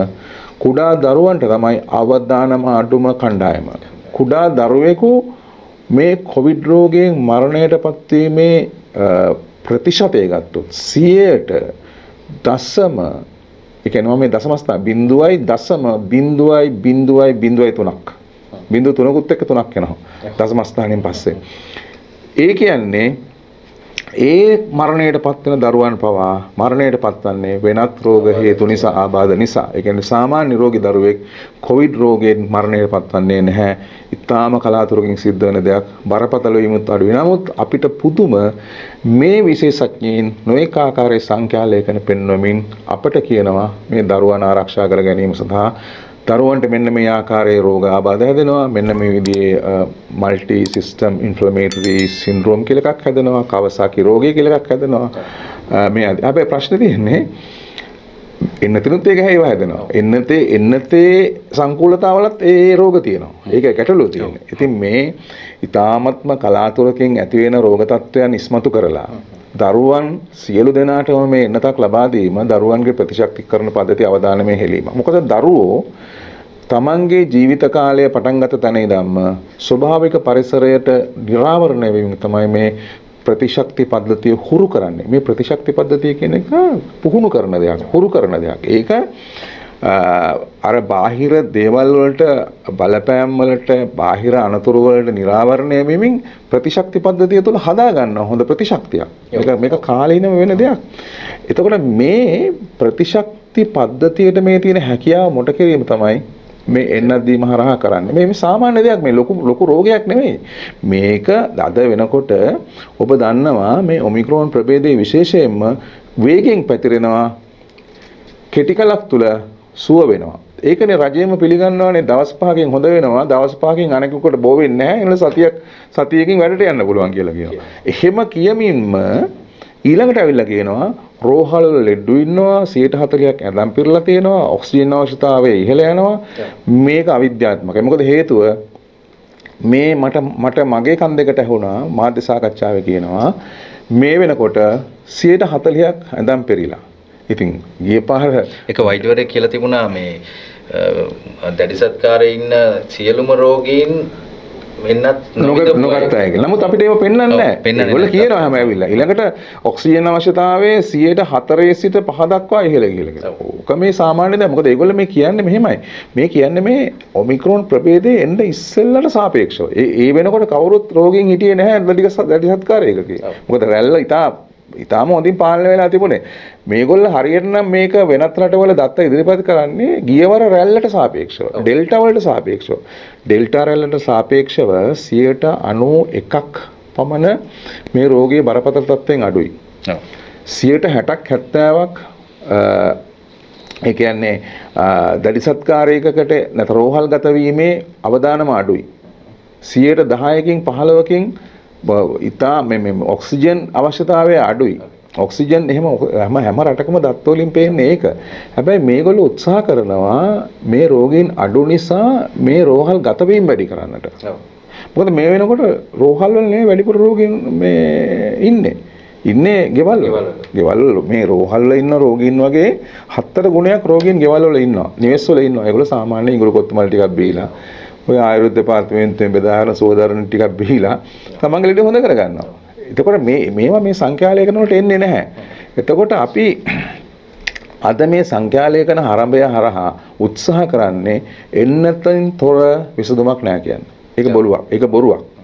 කුඩා දරුවන්ට තමයි අවදානම අඩුම කණ්ඩායම. කුඩා දරුවෙකු මේ කොවිඩ් රෝගයෙන් මරණයටපත් වීමේ ප්‍රතිශතය ගත්තොත් 100ට දශම ඒ කියන්නේ මේ දශමස්ථාන 0.0.0.0.3ක් 0.3කුත් එක්ක 3ක් යනවා දශමස්ථානයෙන් පස්සේ. ඒ කියන්නේ ඒ මරණයට පත්වන දරුවන් පවා මරණයට පත්වන්නේ වෙනත් රෝග හේතු නිසා ආබාධ නිසා. ඒ කියන්නේ සාමාන්‍ය රෝගී දරුවෙක් කොවිඩ් රෝගයෙන් මරණයට පත්වන්නේ නැහැ. ඉතාම කලාතුරකින් සිද්ධ වෙන දෙයක්. බරපතල වීමුත් අඩුයි. නමුත් අපිට පුදුම මේ විශේෂඥයින් නොඑක ආකාරයේ සංඛ්‍යාලේඛන පෙන්වමින් අපට කියනවා මේ දරුවන් ආරක්ෂා කර ගැනීම සඳහා දරුවන්ට මෙන්න මේ ආකාරයේ රෝග ආබාධ හැදෙනවා, මෙන්න මේ විදිහේ මල්ටි සිස්ටම් ඉන්ෆ්ලමේටරි සින්ඩ්‍රෝම් කියලා එකක් හැදෙනවා, කවසාකි රෝගය කියලා එකක් හැදෙනවා. මේ හැබැයි ප්‍රශ්නේ තියෙන්නේ එන්නතිනුත් ඒක ඒවා හැදෙනවා. එන්නතේ සංකූලතාවලත් ඒ රෝග තියෙනවා. ඒක ගැටලුව තියෙනවා. ඉතින් මේ ඊ타ත්ම කලාතුරකින් ඇති වෙන රෝග තත්ත්වයන් ඉස්මතු කරලා දරුවන් සියලු දෙනාටම මේ එන්නතක් ලබා දීම දරුවන්ගේ ප්‍රතිශක්තිකරණ පද්ධතිය අවධානමේ හෙලීම. මොකද දරුවෝ තමන්ගේ ජීවිත කාලය පටන් ගත තැන ඉඳන්ම ස්වභාවික පරිසරයට නිරාවරණය වීම තමයි මේ ප්‍රතිශක්ති පද්ධතිය හුරු කරන්නේ. මේ ප්‍රතිශක්ති පද්ධතිය කියන එක පුහුණු කරන දෙයක්, හුරු කරන දෙයක්. ඒක අර බාහිර දේවල් වලට බලපෑම් වලට බාහිර අනතුරු වලට නිරාවරණය වෙමින් ප්‍රතිශක්ති පද්ධතිය තුළ හදා ගන්න හොඳ ප්‍රතිශක්තියක්. මේක කාලීනව වෙන දෙයක්. එතකොට මේ ප්‍රතිශක්ති පද්ධතියට මේ තියෙන හැකියාව මොට කිරීම තමයි මේ එන්නත් දීම හරහා කරන්නේ. මේ සාමාන්‍ය දෙයක්, මේ ලොකු රෝගයක් නෙමෙයි. මේක අද වෙනකොට ඔබ දන්නවා මේ ඔමික්‍රෝන් ප්‍රභේදයේ විශේෂයෙන්ම වේගෙන් පැතිරෙනවා, කෙටි කලක් තුල සුව වෙනවා. ඒකනේ රජයම පිළිගන්නවානේ දවස් 5කින් හොඳ වෙනවා, දවස් 5කින් අනෙකුට බෝ වෙන්නේ නැහැ. එන සතියකින් වැඩට යන්න පුළුවන් කියලා කියනවා. එහෙම කියමින්ම ඊළඟට ඇවිල්ලා කියනවා රෝහල වල ලෙඩු ඉන්නවා 140ක් ඇඳන් පිරලා තියෙනවා, ඔක්සිජන් අවශ්‍යතාවය ඉහළ යනවා. මේක අවිද්‍යාත්මකයි. මොකද හේතුව මේ මට මගේ කන් දෙකට ඇහුණා මාධ්‍ය සාකච්ඡාවේ කියනවා මේ වෙනකොට 140ක් ඇඳන් පිරিলা. ඉතින් ගිය පාර එක වෛද්‍යවරයෙක් කියලා තිබුණා මේ දැඩි සත්කාරයේ ඉන්න සියලුම රෝගීන් වෙන්නත් නොගත්තා කියලා. නමුත් අපිට ඒව පෙන්වන්නේ නැහැ. ඒගොල්ලෝ කියනවා හැම ඇවිල්ලා. ඊළඟට ඔක්සිජන් අවශ්‍යතාවයේ 4% සිට 5 දක්වා ඉහළ ගිහලා කියලා. ඕක මේ සාමාන්‍ය දෙයක්. මොකද ඒගොල්ලෝ මේ කියන්නේ මෙහෙමයි. මේ කියන්නේ මේ ඔමික්‍රෝන් ප්‍රභේදයේ එන්න ඉස්සෙල්ලට සාපේක්ෂව. ඒ වෙනකොට කවුරුත් රෝගීන් හිටියේ නැහැ දැඩි සත්කාරයක කියලා. මොකද රැල්ල ඉතාලම හොඳින් පාලනය වෙලා තිබුණේ. මේගොල්ලෝ හරියට නම් මේක වෙනත් රටවල දත්ත ඉදිරිපත් කරන්නේ ගියවර රැල්ලට සාපේක්ෂව, ඩෙල්ටා වලට සාපේක්ෂව. ඩෙල්ටා රැල්ලට සාපේක්ෂව 91ක් පමණ මේ රෝගයේ බරපතල තත්ත්වයෙන් අඩුයි. 60ක් 70ක් ඒ කියන්නේ දැඩි සත්කාරයකකට නැත්නම් රෝහල්ගත වීමේ අවදානම අඩුයි. 10%කින් 15කින් ඉතා මේ ඔක්සිජන් අවශ්‍යතාවය අඩුයි. ඔක්සිජන් එහෙම හැම රටකම දත් වලින් පේන්නේ ඒක. හැබැයි මේගොල්ලෝ උත්සාහ කරනවා මේ රෝගීන් අඩු නිසා මේ රෝහල් ගත වීම වැඩි කරන්නට. මොකද මේ වෙනකොට රෝහල් වල නේ වැඩිපුර රෝගීන් මේ ඉන්නේ ගෙවල් වල. මේ රෝහල් වල ඉන්න රෝගීන් වගේ 4 ගුණයක් රෝගීන් ගෙවල් වල ඉන්නවා. නිවෙස් වල ඉන්නවා. ඒගොල්ලෝ සාමාන්‍යයෙන් ඉඟුරු කොත්තුමල් ටිකක් බීලා ඔය ආයුර්වේද දෙපාර්තමේන්තුවෙන් බෙදාගෙන සෝදාරණ ටිකක් බීලා තමන්ගේ ලෙඩ හොඳ කරගන්නවා. එතකොට මේවා මේ සංඛ්‍යාලේඛන වලට එන්නේ නැහැ. එතකොට අපි අද මේ සංඛ්‍යාලේඛන ආරම්භය හරහා උත්සාහ කරන්නේ එන්නතෙන් තොර විසඳුමක් නැහැ කියන්නේ. ඒක බොරුවක්.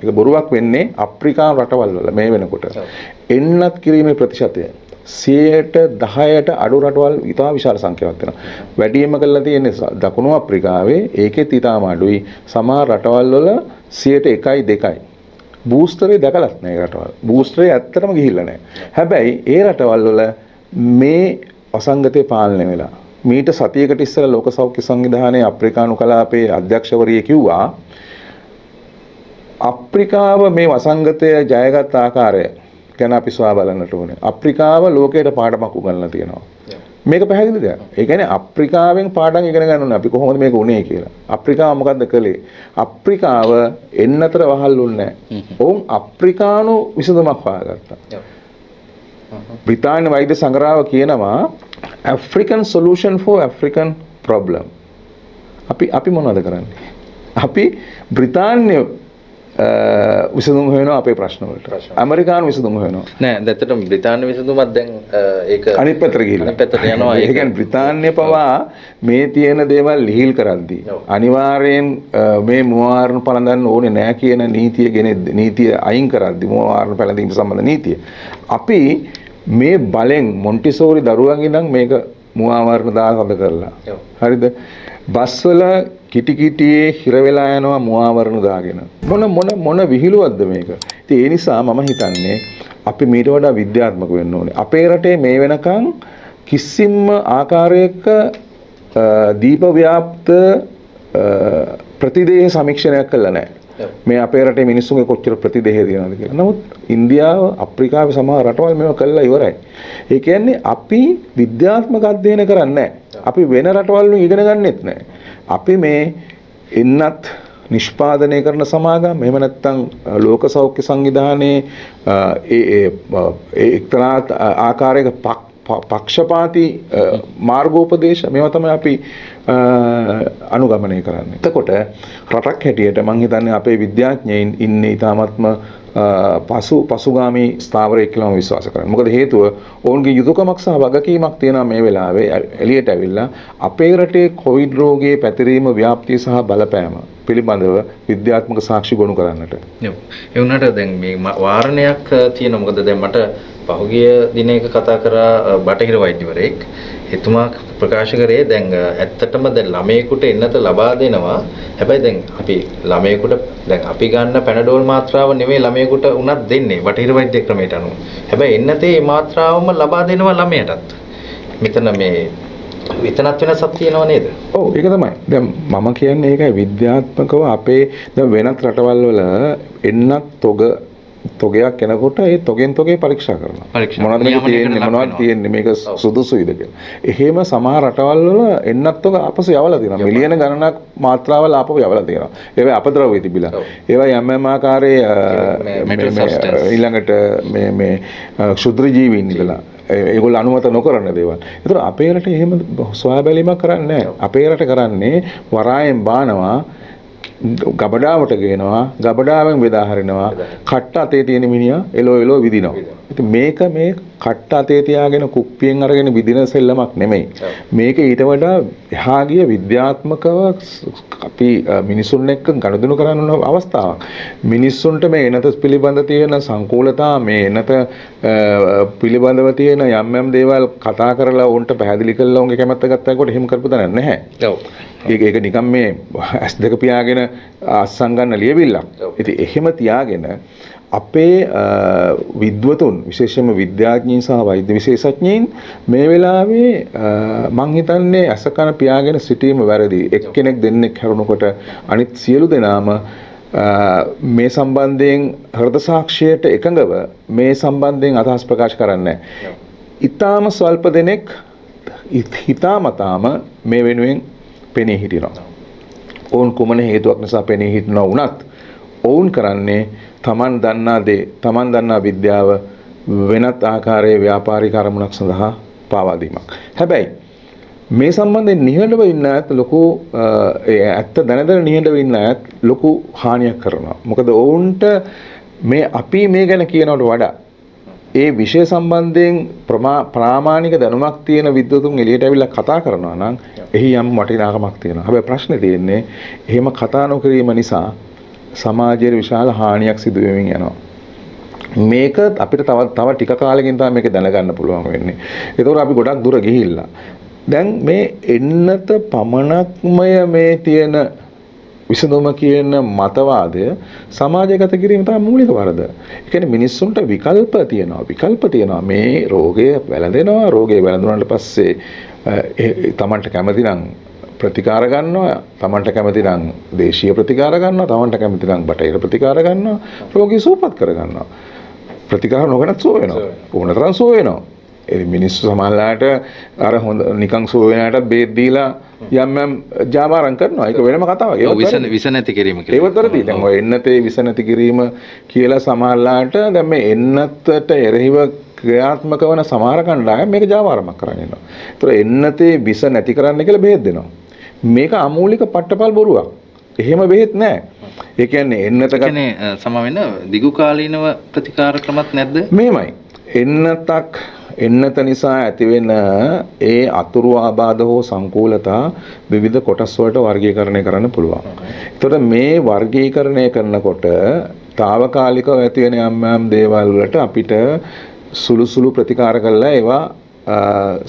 ඒක බොරුවක් වෙන්නේ අප්‍රිකානු රටවල් වල මේ වෙනකොට. එන්නත් කිරීමේ ප්‍රතිශතය 10% අඩු රටවල් ඉතා විශාල සංඛ්‍යාවක් වෙනවා. වැඩිම කරලා තියෙන්නේ දකුණු අප්‍රිකාවේ. ඒකෙත් ඉතාම අඩුයි. සමහර රටවල් වල 1%, 2%. බූස්ටරේ දැකලත් නැහැ ඒ රටවල්. බූස්ටරේ ඇත්තටම ගිහිල්ලා නැහැ. හැබැයි ඒ රටවල් වල මේ වසංගතේ පාලනය වෙලා මීට සතියකට ඉස්සෙල්ලා ලෝක සෞඛ්‍ය සංවිධානයේ අප්‍රිකානු කලාපයේ අධ්‍යක්ෂවරිය කිව්වා අප්‍රිකාව මේ වසංගතය ජයගත් ආකාරය ගැන අපි සොයා බලන්නට ඕනේ. අප්‍රිකාව ලෝකයට පාඩමක් උගන්වලා තියෙනවා. මේක පැහැදිලි දෙයක්. ඒ කියන්නේ අප්‍රිකාවෙන් පාඩම් ඉගෙන ගන්න ඕනේ අපි කොහොමද මේක උනේ කියලා. අප්‍රිකාව මොකද්ද කළේ? අප්‍රිකාව එන්නතර වහල්ලුන්නේ නැහැ. ඔවුන් අප්‍රිකානු විසඳුමක් හොයාගත්තා. බ්‍රිතාන්‍ය වෛද්‍ය සංග්‍රහව කියනවා African solution for African problem. අපි මොනවද කරන්නේ? අපි බ්‍රිතාන්‍ය විසඳුම් හොයනවා අපේ ප්‍රශ්න වලට. ඇමරිකානු විසඳුම් හොයනවා. නෑ දැත්තටම බ්‍රිතාන්‍ය විසඳුමක් දැන් ඒක අනිත් පැත්තට ගිහිල්ලා. අනිත් පැත්තට යනවා. ඒ කියන්නේ බ්‍රිතාන්‍ය පවා මේ තියෙන දේවල් ලිහිල් කරද්දී අනිවාර්යෙන් මේ මුවාවරණ පළඳන්න ඕනේ නෑ කියන නීතිය අයින් කරද්දී මුවාවරණ පළඳීම සම්බන්ධ නීතිය. අපි මේ බලෙන් මොන්ටිසෝරි දරුවන්ගේ නම් මේක මුවාවරණ දාහද කරලා. හරිද? බස්වල කිටියේ හිර වෙලා යනවා මුවාවරණ දාගෙන. මොන විහිළුවක්ද මේක? ඉතින් ඒ නිසා මම හිතන්නේ අපි මීට වඩා විද්‍යාත්මක වෙන්න ඕනේ. අපේ රටේ මේ වෙනකන් කිසිම ආකාරයක දීප ව්‍යාප්ත ප්‍රතිදේහ සමීක්ෂණයක් කළා නැහැ. මේ අපේ රටේ මිනිස්සුන්ගේ කොච්චර ප්‍රතිදේහ තියෙනවද කියලා. නමුත් ඉන්දියාව, අප්‍රිකාවේ සමහර රටවල් මේවා කළා ඉවරයි. ඒ කියන්නේ අපි විද්‍යාත්මක අධ්‍යයන කරන්නේ නැහැ. අපි වෙන රටවල් වලින් ඉගෙන ගන්නෙත් නැහැ. අපි මේ එන්නත් නිෂ්පාදනය කරන සමාගම් එහෙම නැත්නම් ලෝක සෞඛ්‍ය සංවිධානයේ ඒ එක්තරා ආකාරයක පක්ෂපාතී මාර්ගෝපදේශ මේවා තමයි අපි අනුගමනය කරන්නේ. එතකොට රටක් හැටියට මම හිතන්නේ අපේ විද්‍යාඥයින් ඉන්නේ ඊටාත්ම පසුගාමී ස්ථාවරයක් කියලා මම විශ්වාස කරනවා. මොකද හේතුව ඔවුන්ගේ යුතුයකමක් සහ වගකීමක් තියෙනවා මේ වෙලාවේ එළියට ඇවිල්ලා අපේ රටේ කොවිඩ් රෝගයේ පැතිරීම ව්‍යාප්තිය සහ බලපෑම පිළිබඳව විද්‍යාත්මක සාක්ෂි ගොනු කරන්නට. ඔව්. ඒ වුණාට දැන් මේ වාරණයක් තියෙනවා. මොකද දැන් මට පහුගිය දිනයක කතා කරා බටහිර වෛද්‍යවරයෙක්. එතුමා ප්‍රකාශ කරේ දැන් ඇත්තටම දැන් ළමයෙකුට එන්නත ලබා දෙනවා. හැබැයි දැන් අපි ළමයෙකුට දැන් අපි ගන්න පැනඩෝල් මාත්‍රාව නෙමෙයි ළමයෙකුට උනත් දෙන්නේ බටහිර වෛද්‍ය ක්‍රමයට අනුව. හැබැයි එන්නතේ මේ මාත්‍රාවම ලබා දෙනවා ළමයටත්. මෙතන මේ විතනත් වෙනසක් තියෙනව නේද? ඔව් ඒක තමයි. දැන් මම කියන්නේ ඒකයි විද්‍යාත්මකව අපේ දැන් වෙනත් රටවල් වල එන්නත් තොගයක් එනකොට ඒ තොගෙන් තොගේ පරීක්ෂා කරනවා. මොනවද තියෙන්නේ මේක සුදුසුයිද කියලා. එහෙම සමහර රටවල් වල එන්නත් තොග අපසු යවලා තියෙනවා. මිලියන ගණනක් මාත්‍රාවල ආපහු යවලා තියෙනවා. ඒවා අපද්‍රව්‍ය තිබිලා. ඒවා යම් ආකාරයේ ඊළඟට මේ ක්ෂුද්‍ර ජීවීන් ඉඳලා ඒගොල්ලෝ අනුමත නොකරන දේවල්. ඒතර අපේ රටේ එහෙම සොයා බැලීමක් කරන්නේ නැහැ. අපේ රට කරන්නේ වරායෙන් බානවා ගබඩාවට ගේනවා ගබඩාවෙන් බෙදා හරිනවා කට්ට අතේ තියෙන මිනිහා එලෝ විදිනවා. ඉතින් මේක මේ කට්ට අතේ තියාගෙන කුප්පියෙන් අරගෙන විදින සෙල්ලමක් නෙමෙයි. මේක ඊට වඩා එහා ගිය විද්‍යාත්මකව අපි මිනිසුන් එක්ක ගනුදෙනු කරන අවස්ථාවක්. මිනිස්සුන්ට මේ එනත පිළිබඳ තියෙන සංකූලතා මේ එනත පිළිබඳව තියෙන යම් දේවල් කතා කරලා උන්ට පැහැදිලි කරලා උන්ගේ කැමැත්ත ගත්තකොට එහෙම කරපු දණක් නැහැ. ඔව්. ඒක නිකන් මේ ඇස් දෙක පියාගෙන අස්සන් ගන්න ලියවිල්ලක්. ඉතින් එහෙම තියාගෙන අපේ විද්වතුන් විශේෂයෙන්ම විද්‍යාඥයින් සහ වෛද්‍ය විශේෂඥයින් මේ වෙලාවේ මං හිතන්නේ ඇස කන පියාගෙන සිටීම වැරදි. එක්කෙනෙක් දෙන්නෙක් හැරුණකොට අනිත් සියලු දෙනාම මේ සම්බන්ධයෙන් හෘද සාක්ෂියට එකඟව මේ සම්බන්ධයෙන් අදහස් ප්‍රකාශ කරන්නේ නැහැ. ඊටාම ස්වල්ප දෙනෙක් හිතාමතාම මේ වෙනුවෙන් පෙනී හිටිනවා. ඔවුන් කුමන හේතුවක් නිසා පෙනී හිටිනවා වුණත් ඔවුන් කරන්නේ තමන් දන්නා දේ තමන් දන්නා විද්‍යාව වෙනත් ආකාරයේ ව්‍යාපාරික අරමුණක් සඳහා පාවා දීමක්. හැබැයි මේ සම්බන්ධයෙන් නිහඬව ඉන්න අයත් ලොකු ඇත්ත දැන නිහඬව ඉන්න අයත් ලොකු හානියක් කරනවා. මොකද ඔවුන්ට මේ අපි මේ ගැන කියනවට වඩා ඒ විෂය සම්බන්ධයෙන් ප්‍රාමාණික දැනුමක් තියෙන විද්වතුන් එළියට ඇවිල්ලා කතා කරනවා නම් එහි යම් වටිනාකමක් තියෙනවා. හැබැයි ප්‍රශ්නේ තියෙන්නේ එහෙම කතා නොකිරීම නිසා සමාජයේ විශාල හානියක් සිදු වෙමින් යනවා. මේක අපිට තව ටික කාලෙකින් තමයි මේක දැනගන්න පුළුවන් වෙන්නේ. ඒතකොට අපි ගොඩක් දුර ගිහිල්ලා දැන් මේ එන්නත පමණක්මය මේ තියෙන විසඳුම කියන මතවාදය සමාජගත කිරීම තමයි මූලික වරද. ඒ කියන්නේ මිනිස්සුන්ට විකල්ප තියෙනවා. මේ රෝගය වැළඳෙනවා. රෝගය වැළඳුනාට පස්සේ තමන්ට කැමති නම් ප්‍රතිකාර ගන්නවා. තමන්ට කැමති නම් දේශීය ප්‍රතිකාර ගන්නවා. තමන්ට කැමති නම් බටහිර ප්‍රතිකාර ගන්නවා. රෝගී සුවපත් කර ගන්නවා. ප්‍රතිකාර නොකරත් සුව වෙනවා. ඕන තරම් සුව වෙනවා. ඒ මිනිස්සු සමහරලාට අර හොඳ නිකන් සුව වෙනාට බේත් දීලා යම් ජාවාරම් කරනවා. ඒක වෙනම කතාවක්. ඒක විස නැති කිරීම කියලා. ඒවත් වැරදි. දැන් ඔය එන්නතේ විස නැති කිරීම කියලා සමහරලාට දැන් මේ එන්නතට එරෙහිව ක්‍රියාත්මක වන සමහර කණ්ඩායම් මේක ජාවාරමක් කරගෙන ඉන්නවා. ඒතර එන්නතේ විස නැති කරන්න කියලා බෙහෙත් දෙනවා. මේක අමූලික පට්ටපල් බොරුවක්. එහෙම බෙහෙත් නැහැ. ඒ කියන්නේ එන්නත කියන්නේ සම වෙන දිගු කාලීනව ප්‍රතිකාර ක්‍රමත් නැද්ද? මේමයි. එන්නත නිසා ඇතිවෙන ඒ අතුරු ආබාධ හෝ සංකූලතා විවිධ කොටස් වලට වර්ගීකරණය කරන්න පුළුවන්. එතකොට මේ වර්ගීකරණය කරනකොට తాවකාලිකව ඇතිවෙන යම් දේවල් වලට අපිට සුළු ප්‍රතිකාර කරලා ඒවා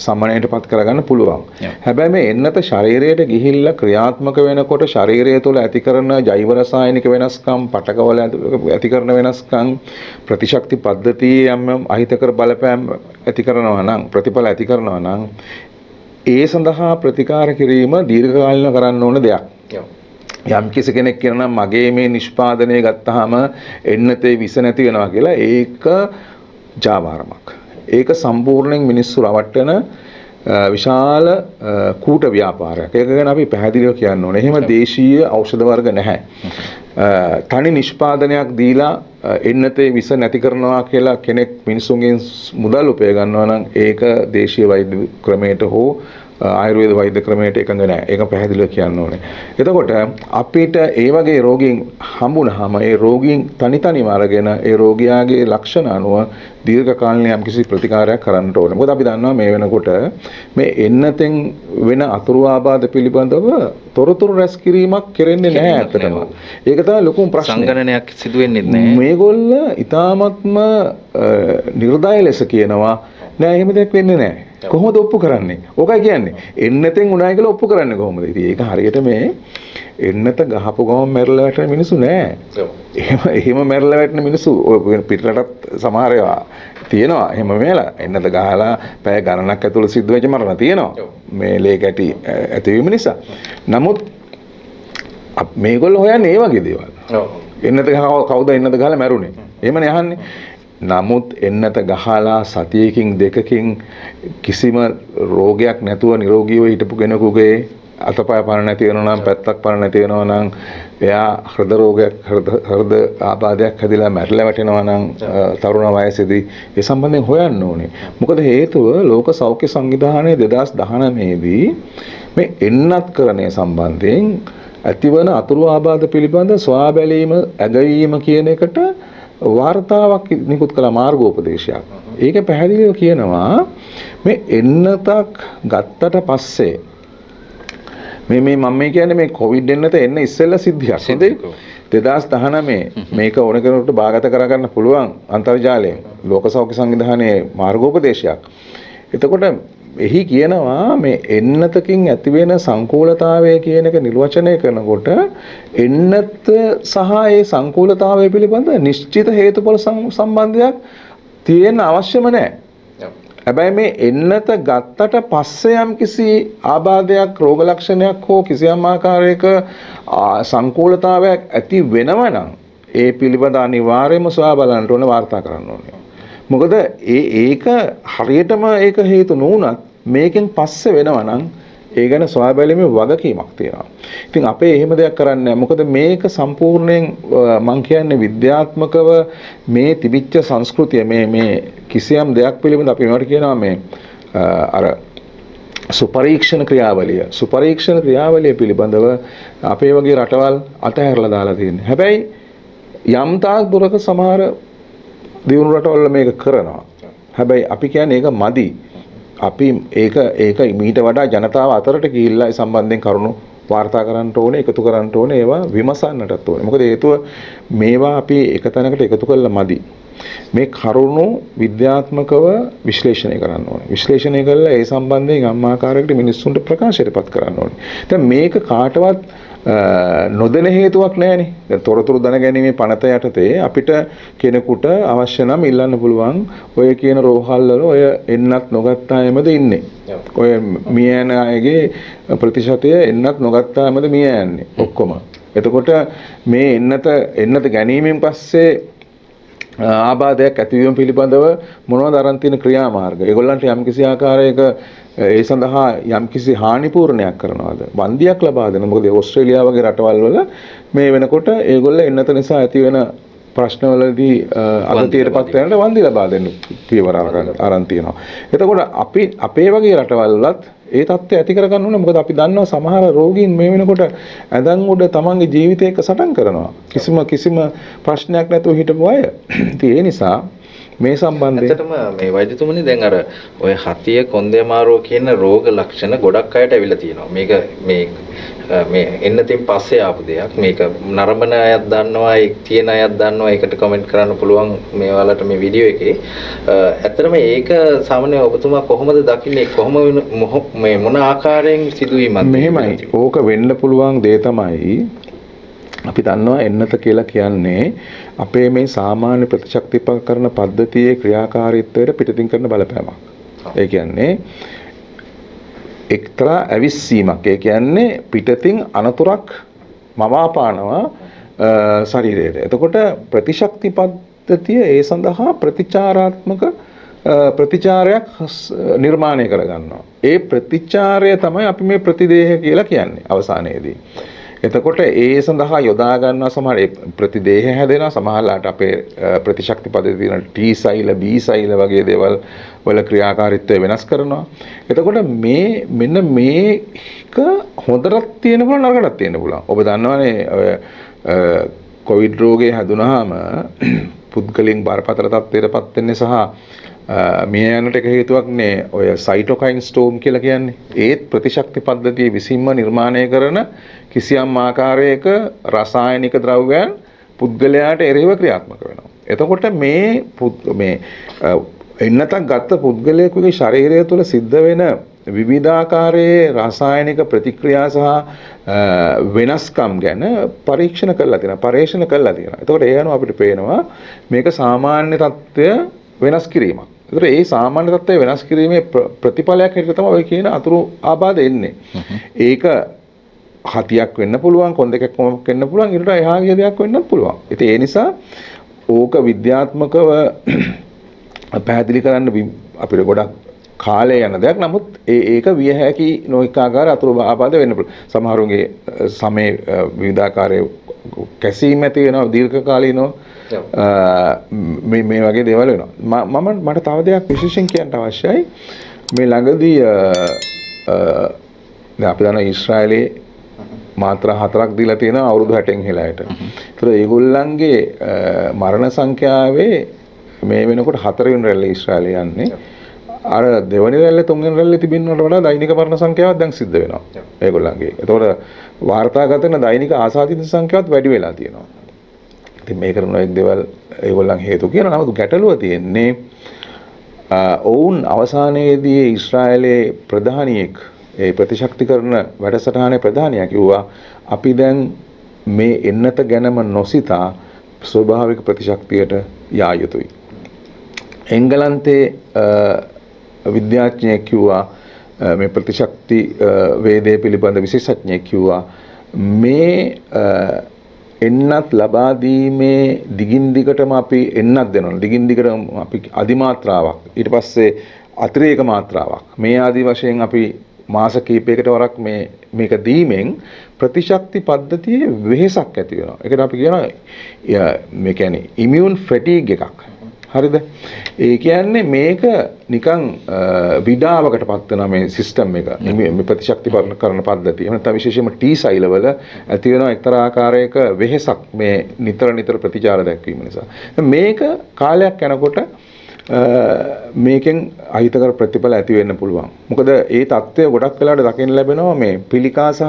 සමනයටපත් කරගන්න පුළුවන්. හැබැයි මේ එන්නත ශරීරයට ගිහිල්ලා ක්‍රියාත්මක වෙනකොට ශරීරය තුළ ඇති කරන ජෛව රසායනික වෙනස්කම්, පටකවල ඇති කරන වෙනස්කම්, ප්‍රතිශක්ති පද්ධතියේ යම් අහිතකර බලපෑම් ඇති කරනවා නම්, ප්‍රතිඵල ඇති කරනවා නම් ඒ සඳහා ප්‍රතිකාර කිරීම දීර්ඝකාලීනව කරන්න ඕන දෙයක්. යම් කිසි කෙනෙක් කියනවා මගේ මේ නිෂ්පාදනය ගත්තාම එන්නතේ විස නැති වෙනවා කියලා, ඒක ජාවාරමක්. ඒක සම්පූර්ණයෙන් මිනිස්සු රවට්ටන විශාල කූට ව්‍යාපාරයක්. ඒක ගැන අපි පැහැදිලිව කියන්න ඕනේ. එහෙම දේශීය ඖෂධ වර්ග නැහැ. තනි නිෂ්පාදනයක් දීලා එන්නතේ විස නැති කරනවා කියලා කෙනෙක් මිනිසුන්ගෙන් මුදල් උපය ගන්නවා නම් ඒක දේශීය වෛද්‍ය ක්‍රමයට හෝ ආයුර්වේද වෛද්‍ය ක්‍රමයට එකඟ නැහැ. ඒක පැහැදිලිව කියන්න ඕනේ. එතකොට අපිට ඒ වගේ රෝගීන් හම්බුනහම ඒ රෝගීන් තනිව අරගෙන ඒ රෝගියාගේ ලක්ෂණ අනුව දීර්ඝකාලීන යම්කිසි ප්‍රතිකාරයක් කරන්න ඕනේ. මොකද අපි දන්නවා මේ වෙනකොට මේ එන්නතෙන් වෙන අතුරු ආබාධ පිළිබඳව තොරතුරු රැස් කිරීමක් කෙරෙන්නේ නැහැ ඇත්තටම. ඒක තමයි ලොකුම ප්‍රශ්නේ. සංගණනයක් සිදු වෙන්නේ නැහැ. මේගොල්ල ඊ타මත්ම නිර්දය ලෙස කියනවා නෑ එහෙම දෙයක් වෙන්නේ නෑ. කොහොමද ඔප්පු කරන්නේ? ඕකයි කියන්නේ. එන්නතෙන් උනායි කියලා ඔප්පු කරන්නේ කොහොමද? ඉතින් ඒක හරියට මේ එන්නත ගහපු ගමන් මැරලා වැටෙන මිනිස්සු නෑ. එහෙම මැරලා වැටෙන මිනිස්සු පිටරටත් සමහර ඒවා තියෙනවා. එහෙම මේලා එන්නත ගහලා පැය ගණනක් ඇතුළත සිද්ධ වෙච්ච මරණ තියෙනවා. මේ ලේ කැටි ඇතිවීම නිසා. නමුත් මේගොල්ලෝ හොයන්නේ ඒ වගේ දේවල්. එන්නත කවුද එන්නත ගහලා මැරුණේ? එහෙමනේ අහන්නේ. නමුත් එන්නත ගහලා සතියකින් දෙකකින් කිසිම රෝගයක් නැතුව නිරෝගීව හිටපු කෙනෙකුගේ අතපය පණ නැති වෙනවා නම්, පැත්තක් පණ නැති වෙනවා නම්, එයා හෘද රෝගයක් හෘද ආබාධයක් හැදිලා මැරිලා වැටෙනවා නම් තරුණ වයසේදී ඒ සම්බන්ධයෙන් හොයන්න ඕනේ. මොකද හේතුව ලෝක සෞඛ්‍ය සංවිධානය 2019 දී මේ එන්නත්කරණය සම්බන්ධයෙන් ඇතිවන අතුරු ආබාධ පිළිබඳ සොයා බැලීම, ඇගයීම කියන එකට වාර්තාවක් නිකුත් කළ මාර්ගෝපදේශයක්. ඒක පැහැදිලිව කියනවා මේ එන්නතක් ගත්තට පස්සේ මේ මම කියන්නේ මේ කොවිඩ් එන්නත එන්න ඉස්සෙල්ලා සිද්ධියක්. හොඳේ 2019 මේක ඕන කෙනෙකුට බාගත කරගන්න පුළුවන් අන්තර්ජාලයෙන් ලෝක සෞඛ්‍ය සංවිධානයේ මාර්ගෝපදේශයක්. එතකොට එහි කියනවා මේ එන්නතකින් ඇතිවෙන සංකූලතාවය කියන එක නිර්වචනය කරනකොට එන්නත සහ ඒ සංකූලතාවය පිළිබඳ නිශ්චිත හේතුඵල සම්බන්ධයක් තියෙන්න අවශ්‍යම නැහැ. හැබැයි මේ එන්නත ගත්තට පස්සේ යම් කිසි ආබාධයක්, රෝග ලක්ෂණයක් හෝ කිසියම් ආකාරයක සංකූලතාවයක් ඇති වෙනවා නම් ඒ පිළිබඳ අනිවාර්යයෙන්ම සොයා බලන්න ඕනේ, වාර්තා කරන්න ඕනේ. මොකද ඒක හරියටම ඒක හේතු නොවුනත් මේකෙන් පස්සේ වෙනවා නම් ඒ ගැන සොයා බැලීමේ වගකීමක් තියෙනවා. ඉතින් අපේ එහෙම දෙයක් කරන්නේ නැහැ. මොකද මේක සම්පූර්ණයෙන් මම කියන්නේ විද්‍යාත්මකව මේ තිබිච්ච සංස්කෘතිය මේ කිසියම් දෙයක් පිළිබඳ අපි මේවට කියනවා මේ අර සුපරීක්ෂණ ක්‍රියාවලිය පිළිබඳව අපේ වගේ රටවල් අතහැරලා දාලා තියෙනවා. හැබැයි යම් තාක් දුරක සමහර දියුණු රටවල මේක කරනවා. හැබැයි අපි කියන්නේ ඒක මදි. අපි ඒක මීට වඩා ජනතාව අතරට ගිහිල්ලා ඒ සම්බන්ධයෙන් කරුණු වාර්තා කරන්න ඕනේ, එකතු කරන්න ඕනේ, ඒවා විමසන්නටත් ඕනේ. මොකද හේතුව මේවා අපි එක තැනකට එකතු කළා මදි. මේ කරුණු විද්‍යාත්මකව විශ්ලේෂණය කරන්න ඕනේ. විශ්ලේෂණය කළා ඒ සම්බන්ධයෙන් යම් ආකාරයකට මිනිස්සුන්ට ප්‍රකාශයටපත් කරන්න ඕනේ. දැන් මේක කාටවත් නොදැන හේතුවක් නැහැනේ. දැන් තොරතුරු දැනගැනීමේ පනත යටතේ අපිට කෙනෙකුට අවශ්‍ය නම් ඉල්ලන්න පුළුවන් ඔය කියන රෝහල් වල ඔය එන්නත් නොගත්ත අයමද ඉන්නේ. ඔය මිය යන අයගේ ප්‍රතිශතය එන්නත් නොගත්ත අයමද මිය යන්නේ ඔක්කොම. එතකොට මේ එන්නත ගැනීමෙන් පස්සේ ආබාධයක් ඇතිවීම පිළිබඳව මොනවද අරන් තියෙන ක්‍රියාමාර්ග? ඒගොල්ලන්ට යම්කිසි ආකාරයක ඒ සඳහා යම්කිසි හානිපූර්ණයක් කරනවද? වන්දියක් ලබා දෙන. මොකද ඕස්ට්‍රේලියාව වගේ රටවල් වල මේ වෙනකොට ඒගොල්ලෝ එන්නත නිසා ඇති වෙන ප්‍රශ්නවලදී අගතියටපත් වෙනට වන්දි ලබා දෙන්න පියවර අරන් තියෙනවා. එතකොට අපි අපේ වගේ රටවල් වලත් ඒ தත්ත්වය ඇති කරගන්න ඕනේ. මොකද අපි දන්නවා සමහර රෝගීන් මේ වෙනකොට ඇඳන් උඩ තමන්ගේ ජීවිතය එක්ක සටන් කරනවා. කිසිම ප්‍රශ්නයක් නැතුව හිටපු අය. ඉතින් ඒ නිසා මේ සම්බන්ධයෙන් ඇත්තටම මේ වෛද්‍යතුමනි දැන් අර ඔය හතිය කොන්දේ මාරුව කියන රෝග ලක්ෂණ ගොඩක් අයට ඇවිල්ලා තියෙනවා. මේක මේ එන්නතින් පස්සේ ආපු දෙයක්. මේක නරඹන අයත් දන්නවා, ඒ තියෙන අයත් දන්නවා. ඒකට කමෙන්ට් කරන්න පුළුවන් මේ වලට මේ වීඩියෝ එකේ. ඇත්තටම මේක සාමාන්‍ය ඔබතුමා කොහොමද දකින්නේ? මේ මොන ආකාරයෙන් සිදුවීමක්ද? මෙහෙමයි. ඕක වෙන්න පුළුවන් දේ තමයි අපි දන්නවා එන්නත කියලා කියන්නේ අපේ මේ සාමාන්‍ය ප්‍රතිශක්තිකරණ පද්ධතියේ ක්‍රියාකාරීත්වයට පිටින් කරන බලපෑමක්. ඒ කියන්නේ එක්තරා ඇවිස්සීමක්. ඒ කියන්නේ පිටතින් අනතුරක් මවාපානවා ශරීරයට. එතකොට ප්‍රතිශක්ති පද්ධතිය ඒ සඳහා ප්‍රතිචාරයක් නිර්මාණය කරගන්නවා. ඒ ප්‍රතිචාරය තමයි අපි මේ ප්‍රතිදේහ කියලා කියන්නේ අවසානයේදී. එතකොට ඒ සඳහා යොදා ගන්නවා සමහර ප්‍රතිදේහ හැදෙනවා සමහරලාට අපේ ප්‍රතිශක්ති පද්ධතිය තියෙන T සෛල B සෛල වගේ දේවල් වල ක්‍රියාකාරීත්වය වෙනස් කරනවා. එතකොට මෙන්න මේක හොඳටත් තියෙන පුළුවන් නරකටත් තියෙන පුළුවන්. ඔබ දන්නවනේ කොවිඩ් රෝගේ හැදුනහම පුද්ගලයන් බරපතල තත්ත්වයකටපත් වෙන්නේ සහ මිය යනට එක හේතුවක් නේ ඔය සයිටෝකයින් ස්ටෝම් කියලා කියන්නේ. ඒත් ප්‍රතිශක්ති පද්ධතිය විසින්ම නිර්මාණය කරන කිසියම් ආකාරයක රසායනික ද්‍රව්‍යයන් පුද්ගලයාට එරෙහිව ක්‍රියාත්මක වෙනවා. එතකොට මේ එන්නතක් ගත්ත පුද්ගලයෙකුගේ ශරීරය තුළ සිද්ධ වෙන විවිධාකාරයේ රසායනික ප්‍රතික්‍රියා සහ වෙනස්කම් ගැන පරීක්ෂණ කරලා තියෙනවා. එතකොට ඒ අනුව අපිට පේනවා මේක සාමාන්‍ය තත්ත්වය වෙනස් කිරීමක්. ඒතර ඒ සාමාන්‍ය තත්ත්වය වෙනස් කිරීමේ ප්‍රතිඵලයක් හැටියට තමයි ඔය කියන අතුරු ආබාධ එන්නේ. ඒක හතියක් වෙන්න පුළුවන්, කොන් දෙකක් වෙන්න පුළුවන්, ඊට එහා ගිය දෙයක් වෙන්නත් පුළුවන්. ඉතින් ඒ නිසා ඕක විද්‍යාත්මකව පැහැදිලි කරන්න අපිට ගොඩක් කාලය යන දෙයක්. නමුත් ඒක විය හැකි නොඑක ආකාර අතුරු ආබාධ වෙන්න පුළුවන්. සමහරුන්ගේ සමේ විවිධාකාරයේ කැසීම් ඇති වෙනවා දීර්ඝ කාලීනව. මේ වගේ දේවල් වෙනවා. මට තව දෙයක් විශේෂයෙන් කියන්න අවශ්‍යයි. මේ ළඟදී දැන් අපි දන්නවා ඊශ්‍රායලයේ මාත්‍රා 4ක් දීලා තියෙනවා අවුරුදු 60න් හෙලයට. ඒතර ඒගොල්ලන්ගේ මරණ සංඛ්‍යාවේ මේ වෙනකොට 4 වෙනි රැල්ල ඊශ්‍රායලයේ යන්නේ. අර දෙවෙනි රැල්ල තුන්වෙනි රැල්ල තිබෙනවට වඩා දෛනික මරණ සංඛ්‍යාවක් දැන් සිද්ධ වෙනවා. ඒගොල්ලන්ගේ. ඒතකොට වාර්තාගත වෙන දෛනික ආසාදිත සංඛ්‍යාවත් වැඩි වෙලා තියෙනවා. ඉතින් මේ කරන එක් දේවල් ඒගොල්ලන් හේතු කියනවා. නමුත් ගැටලුව තියෙන්නේ ඔවුන් අවසානයේදී ඊශ්‍රායලයේ ප්‍රධානියෙක් ඒ ප්‍රතිශක්තිකරණ වැඩසටහනේ ප්‍රධානියා කිව්වා අපි දැන් මේ එන්නත ගැනම නොසිතා ස්වභාවික ප්‍රතිශක්තියට යා යුතුයි. එංගලන්තයේ විද්‍යාඥයෙක් කිව්වා මේ ප්‍රතිශක්ති වේදේ පිළිබඳ විශේෂඥයෙක් කිව්වා මේ එන්නත් ලබා දීමේ දිගින් දිගටම අපි එන්නත් දෙනවා. දිගින් දිගටම අපි අධිමාත්‍රාවක් ඊට පස්සේ අතිරේක මාත්‍රාවක් මේ ආදී වශයෙන් අපි මාස කිහිපයකට වරක් මේක දීමෙන් ප්‍රතිශක්ති පද්ධතියේ වෙහෙසක් ඇති වෙනවා. ඒකට අපි කියනවා මේ කියන්නේ ඉමියුන් ෆැටිග් එකක්. හරිද? ඒ කියන්නේ මේක නිකන් විඩාවකටපත් වෙන මේ සිස්ටම් එක. මේ ප්‍රතිශක්ති කරන පද්ධතිය. එහෙම නැත්නම් විශේෂයෙන්ම T සෛලවල ඇති වෙන එක්තරා ආකාරයක වෙහෙසක් මේ නිතර ප්‍රතිචාර දැක්වීම නිසා. මේක කාලයක් යනකොට මේකෙන් අහිතකර ප්‍රතිඵල ඇති වෙන්න පුළුවන්. මොකද ඒ தත්ත්වය ගොඩක් වෙලාවට දකින්න ලැබෙනවා මේ පිළිකා සහ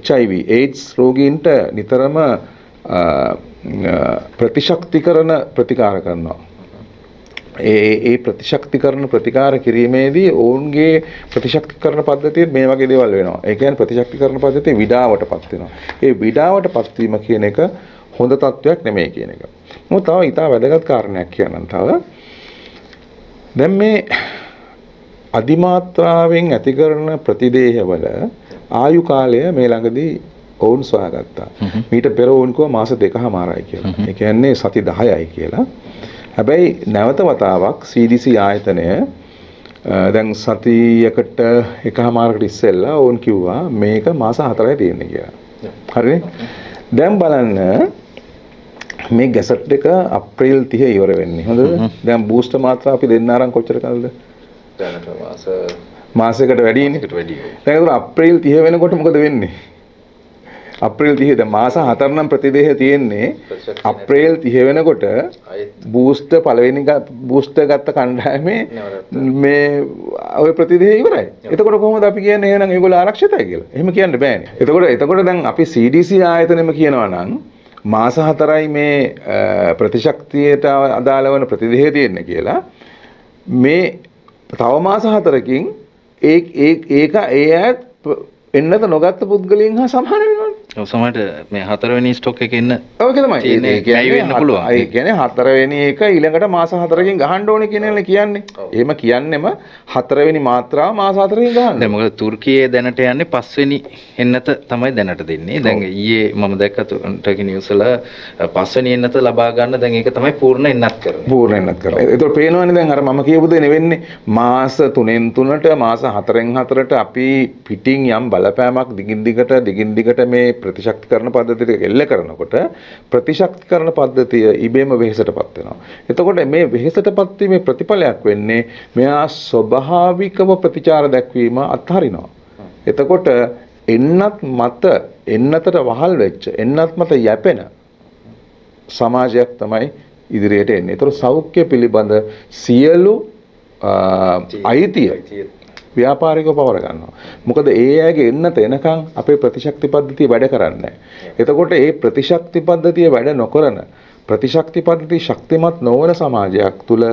HIV AIDS රෝගීන්ට නිතරම ප්‍රතිශක්තිකරණ ප්‍රතිකාර කරනවා. ඒ ප්‍රතිශක්තිකරණ ප්‍රතිකාර කිරීමේදී ඔවුන්ගේ ප්‍රතිශක්තිකරණ පද්ධතියේ මේ වගේ දේවල් වෙනවා. ඒ කියන්නේ ප්‍රතිශක්තිකරණ පද්ධතිය විඩාවටපත් වෙනවා. ඒ විඩාවටපත් වීම කියන එක හොඳ තත්වයක් නෙමෙයි කියන එක. මොකද තව ඊට වැදගත් කාරණයක් කියන්නම් තව. දැන් මේ අධිමාත්‍රාවෙන් ඇති කරන ප්‍රතිදේහවල ආයු කාලය මේ ළඟදී ඔවුන් සොයාගත්තා. මීට පෙර ඔවුන් කිව්වා මාස 2කමාරයි කියලා. ඒ කියන්නේ සති 10යි කියලා. හැබැයි නැවත වතාවක් CDC ආයතනය දැන් සතියකට එකමාරකට ඉස්සෙල්ලා ඔවුන් කිව්වා මේක මාස 4යි තියෙන්නේ කියලා. හරිනේ? දැන් බලන්න මේ ගැසට් එක අප්‍රේල් 30 ඉවර වෙන්නේ. හොඳද? දැන් බූස්ටර් මාත්‍රා අපි දෙන්න ආරං කොච්චර කාලද? දැනට මාසයකට වැඩිනේ. දැන් ඒක අප්‍රේල් 30 වෙනකොට මොකද වෙන්නේ? අප්‍රේල් 30 දැන් මාස 4 නම් ප්‍රතිදේහ තියෙන්නේ. අප්‍රේල් 30 වෙනකොට බූස්ටර් පළවෙනි බූස්ටර් ගත්ත කණ්ඩායමේ මේ ඔය ප්‍රතිදේහ ඉවරයි. එතකොට කොහොමද අපි කියන්නේ එහෙනම් ඒගොල්ලෝ ආරක්ෂිතයි කියලා? එහෙම කියන්න බෑනේ. එතකොට දැන් අපි CDC ආයතනෙම කියනවා නම් මාස 4යි මේ ප්‍රතිශක්තියට අදාළ වන ප්‍රතිදේහ තියෙන්නේ කියලා. මේ තව මාස 4කින් ඒක ඒ අයත් එන්නත නොගත්ත පුද්ගලයන් හා සමාන වෙනවනේ. ඔව් සමහරට මේ 4වෙනි ස්ටොක් එකේ ඉන්න ඔක තමයි. ඒ කියන්නේ 4වෙනි එක ඊළඟට මාස 4කින් ගහන්න ඕනේ කියන එක කියන්නේ. එහෙම කියන්නෙම 4වෙනි මාත්‍රාව මාස 4කින් ගහන්න. දැන් මොකද තුර්කියේ දැනට යන්නේ 5වෙනි එන්නත තමයි දැනට දෙන්නේ. දැන් ඊයේ මම දැක්ක ටර්කි නිවුස් වල 5වෙනි එන්නත ලබා ගන්න දැන් ඒක තමයි පූර්ණ එන්නත් කරන්නේ. පූර්ණ එන්නත් කරනවා. ඒතකොට පේනවනේ දැන් අර මම කියපු දේ නෙවෙන්නේ මාස 3න් 3ට මාස 4න් 4ට අපි පිටින් යම් බලපෑමක් දිගින් දිගට මේ ප්‍රතිශක්තිකරණ පද්ධතියට එල්ල කරනකොට ප්‍රතිශක්තිකරණ පද්ධතිය ඉබේම වෙහෙසටපත් වෙනවා. එතකොට මේ වෙහෙසටපත් වීමේ ප්‍රතිඵලයක් වෙන්නේ මෙයා ස්වභාවිකව ප්‍රතිචාර දැක්වීම අත්හරිනවා. එතකොට එන්නතට වහල් වෙච්ච එන්නත් මත යැපෙන සමාජයක් තමයි ඉදිරියට එන්නේ. ඒතර සෞඛ්‍ය පිළිබඳ සියලු අයිතිය ව්‍යාපාරිකව පවර ගන්නවා. මොකද ඒ අයගේ එන්නත එනකන් අපේ ප්‍රතිශක්ති පද්ධතිය වැඩ කරන්නේ නැහැ. එතකොට මේ ප්‍රතිශක්ති පද්ධතිය වැඩ නොකරන ප්‍රතිශක්ති පද්ධතිය ශක්තිමත් නොවන සමාජයක් තුල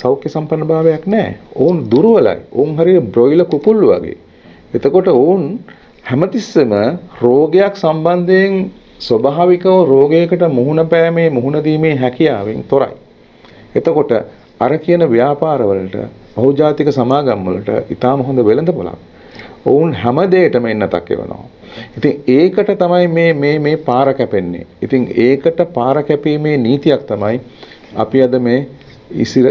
සෞඛ්‍ය සම්පන්නභාවයක් නැහැ. ඔවුන් දුර්වලයි. ඔවුන් හරිය බ්‍රොයිලර් කුකුල්ලු වගේ. එතකොට ඔවුන් හැමතිස්සෙම රෝගයක් සම්බන්ධයෙන් ස්වභාවිකව රෝගයකට මුහුණ පෑමේ මුහුණ දීමේ හැකියාවෙන් තොරයි. එතකොට අර කියන ව්‍යාපාරවලට බහුජාතික සමාගම් වලට ඊටාම හොඳ වෙළඳපොළක්. ඔවුන් හැම දෙයකටම එන්නතක් එවනවා. ඉතින් ඒකට තමයි මේ පාර කැපෙන්නේ. ඉතින් ඒකට පාර කැපීමේ නීතියක් තමයි අපි අද මේ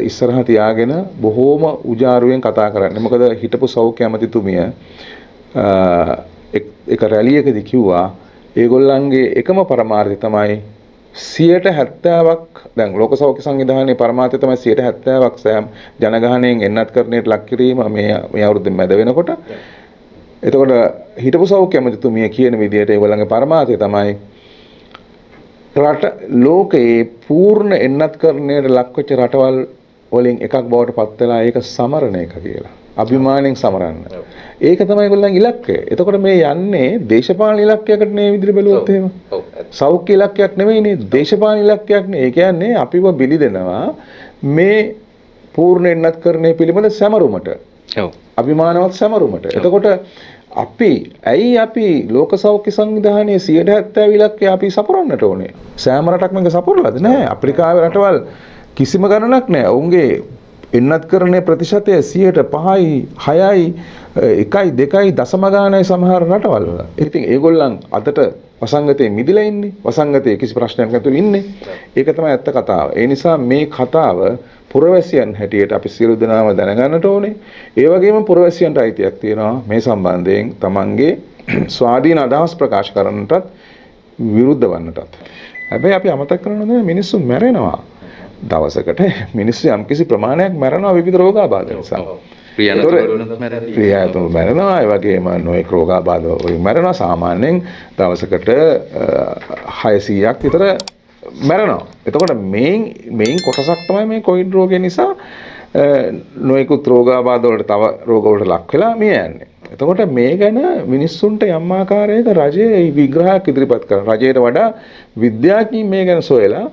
ඉස්සරහ තියාගෙන බොහෝම උජාරුවෙන් කතා කරන්නේ. මොකද හිටපු සෞඛ්‍ය ඇමතිතුමිය එක රැලියකදී කිව්වා ඒගොල්ලන්ගේ එකම පරමාර්ථය තමයි 70%ක් දැන් ලෝක සෞඛ්‍ය සංවිධානයේ පරමාර්ථය තමයි 70%ක් සෑම ජනගහණයෙන් එන්නත්කරණයට ලක් කිරීම මේ අවුරුද්දේ මැද වෙනකොට. එතකොට හිටපු සෞඛ්‍ය ඇමතිතුමිය කියන විදිහට ඒගොල්ලන්ගේ පරමාර්ථය තමයි රට ලෝකයේ පූර්ණ එන්නත්කරණයට ලක් වෙච්ච රටවල් වලින් එකක් බවට පත් වෙලා ඒක සමරන එක කියලා. අභිමාණයෙන් සමරන්න. ඒක තමයි ඒගොල්ලන්ගේ ඉලක්කය. එතකොට මේ යන්නේ දේශපාලන ඉලක්කයකට නේ විදිහට බැලුවොත් එහෙම. සෞඛ්‍ය ඉලක්කයක් නෙවෙයිනේ දේශපාලන ඉලක්කයක් නේ. ඒ කියන්නේ අපිව බිලිදෙනවා මේ පූර්ණ එන්නත්කරණය පිළිබඳ සැමරුමට. ඔව්. අභිමානවත් සැමරුමට. එතකොට ඇයි අපි ලෝක සෞඛ්‍ය සංවිධානයේ 70% ඉලක්කය අපි සපුරන්නට ඕනේ? සෑම රටක්ම ඒක සපුරලාද නැහැ. අප්‍රිකාවේ රටවල් කිසිම ගණනක් නැහැ. ඔවුන්ගේ එන්නත්කරණයේ ප්‍රතිශතය 5යි 6යි 1යි 2යි දශම ගානයි සමහර රටවල් වල. ඉතින් ඒගොල්ලන් අදට වසංගතයේ මිදිලා ඉන්නේ. වසංගතයේ කිසි ප්‍රශ්නයක් නැතුව ඉන්නේ. ඒක තමයි ඇත්ත කතාව. ඒ නිසා මේ කතාව පුරවැසියන් හැටියට අපි සියලු දෙනාම දැනගන්නට ඕනේ. ඒ වගේම පුරවැසියන්ට අයිතියක් තියෙනවා මේ සම්බන්ධයෙන් තමන්ගේ ස්වාධීන අදහස් ප්‍රකාශ කරන්නටත් විරුද්ධ වන්නටත්. හැබැයි අපි අමතක කරනවා මිනිස්සු මැරෙනවා. දවසකට මිනිස්සු යම්කිසි ප්‍රමාණයක් මැරෙනවා විවිධ රෝගාබාධ නිසා. ප්‍රියයතුන් මැරෙනවා. ඒ වගේම නොයෙක් රෝගාබාධ වලින් මැරෙනවා. සාමාන්‍යයෙන් දවසකට 600ක් විතර මැරෙනවා. එතකොට මේන් කොටසක් තමයි මේ කොවිඩ් රෝගය නිසා නොයෙකුත් රෝගාබාධ වලට තව රෝග වලට ලක් වෙලා මිය යන්නේ. එතකොට මේ ගැන මිනිස්සුන්ට යම් ආකාරයක රජයේ විග්‍රහයක් ඉදිරිපත් කරන රජයට වඩා විද්‍යාඥයින් මේ ගැන සොයලා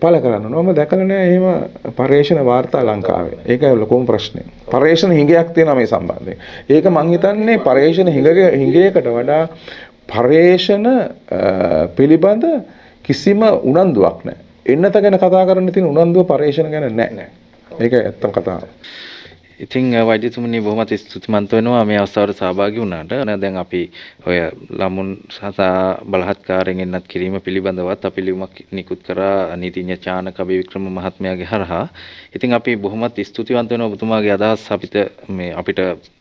පළ කරන්න ඕන. මම දැකලා නෑ එහෙම පර්යේෂණ වාර්තා ලංකාවේ. ඒකයි ලොකුම ප්‍රශ්නේ. පර්යේෂණ හිඟයක් තියෙනවා මේ සම්බන්ධයෙන්. ඒක මං හිතන්නේ පර්යේෂණ හිඟයකට වඩා පර්යේෂණ පිළිබඳ කිසිම උනන්දුවක් නැහැ. එන්නත ගැන කතා කරන්න තියෙන උනන්දුව පර්යේෂණ ගැන නැහැ. ඒක ඇත්තම කතාව. ඉතින් වෛද්‍යතුමනි බොහොමත් ස්තුතිවන්ත වෙනවා මේ අවස්ථාවට සහභාගී වුණාට. දැන් අපි ඔය ළමුන් සතා බලහත්කාරයෙන් එන්නත් කිරීම පිළිබඳවත් අපි ලියුමක් නිකුත් කරා නීතිඥ චානක අබේවික්‍රම මහත්මයාගේ හරහා. ඉතින් අපි බොහොමත් ස්තුතිවන්ත වෙනවා ඔබතුමාගේ අදහස් අපිට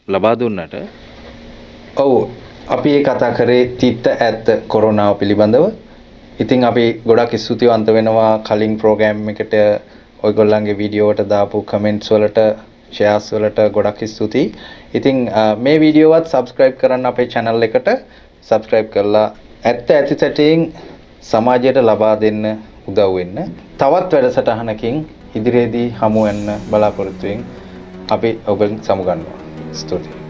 ලබා දුන්නට. ඔව් අපි මේ කතා කරේ තිත්ත ඇත්ත කොරෝනාව පිළිබඳව. ඉතින් අපි ගොඩක් ස්තුතිවන්ත වෙනවා කලින් ප්‍රෝග්‍රෑම් එකට ඔයගොල්ලන්ගේ වීඩියෝවට දාපු කමෙන්ට්ස් වලට ෂෙයාර්ස් වලට ගොඩක් ස්තුතියි. ඉතින් මේ වීඩියෝවත් සබ්ස්ක්‍රයිබ් කරන්න අපේ channel එකට සබ්ස්ක්‍රයිබ් කරලා ඇත්ත ඇති සැටියෙන් සමාජයට ලබා දෙන්න උදව් වෙන්න. තවත් වැඩසටහනකින් ඉදිරියේදී හමු වෙන්න බලාපොරොත්තු වෙමින් අපි ඔබෙන් සමුගන්නවා. ස්තුතියි.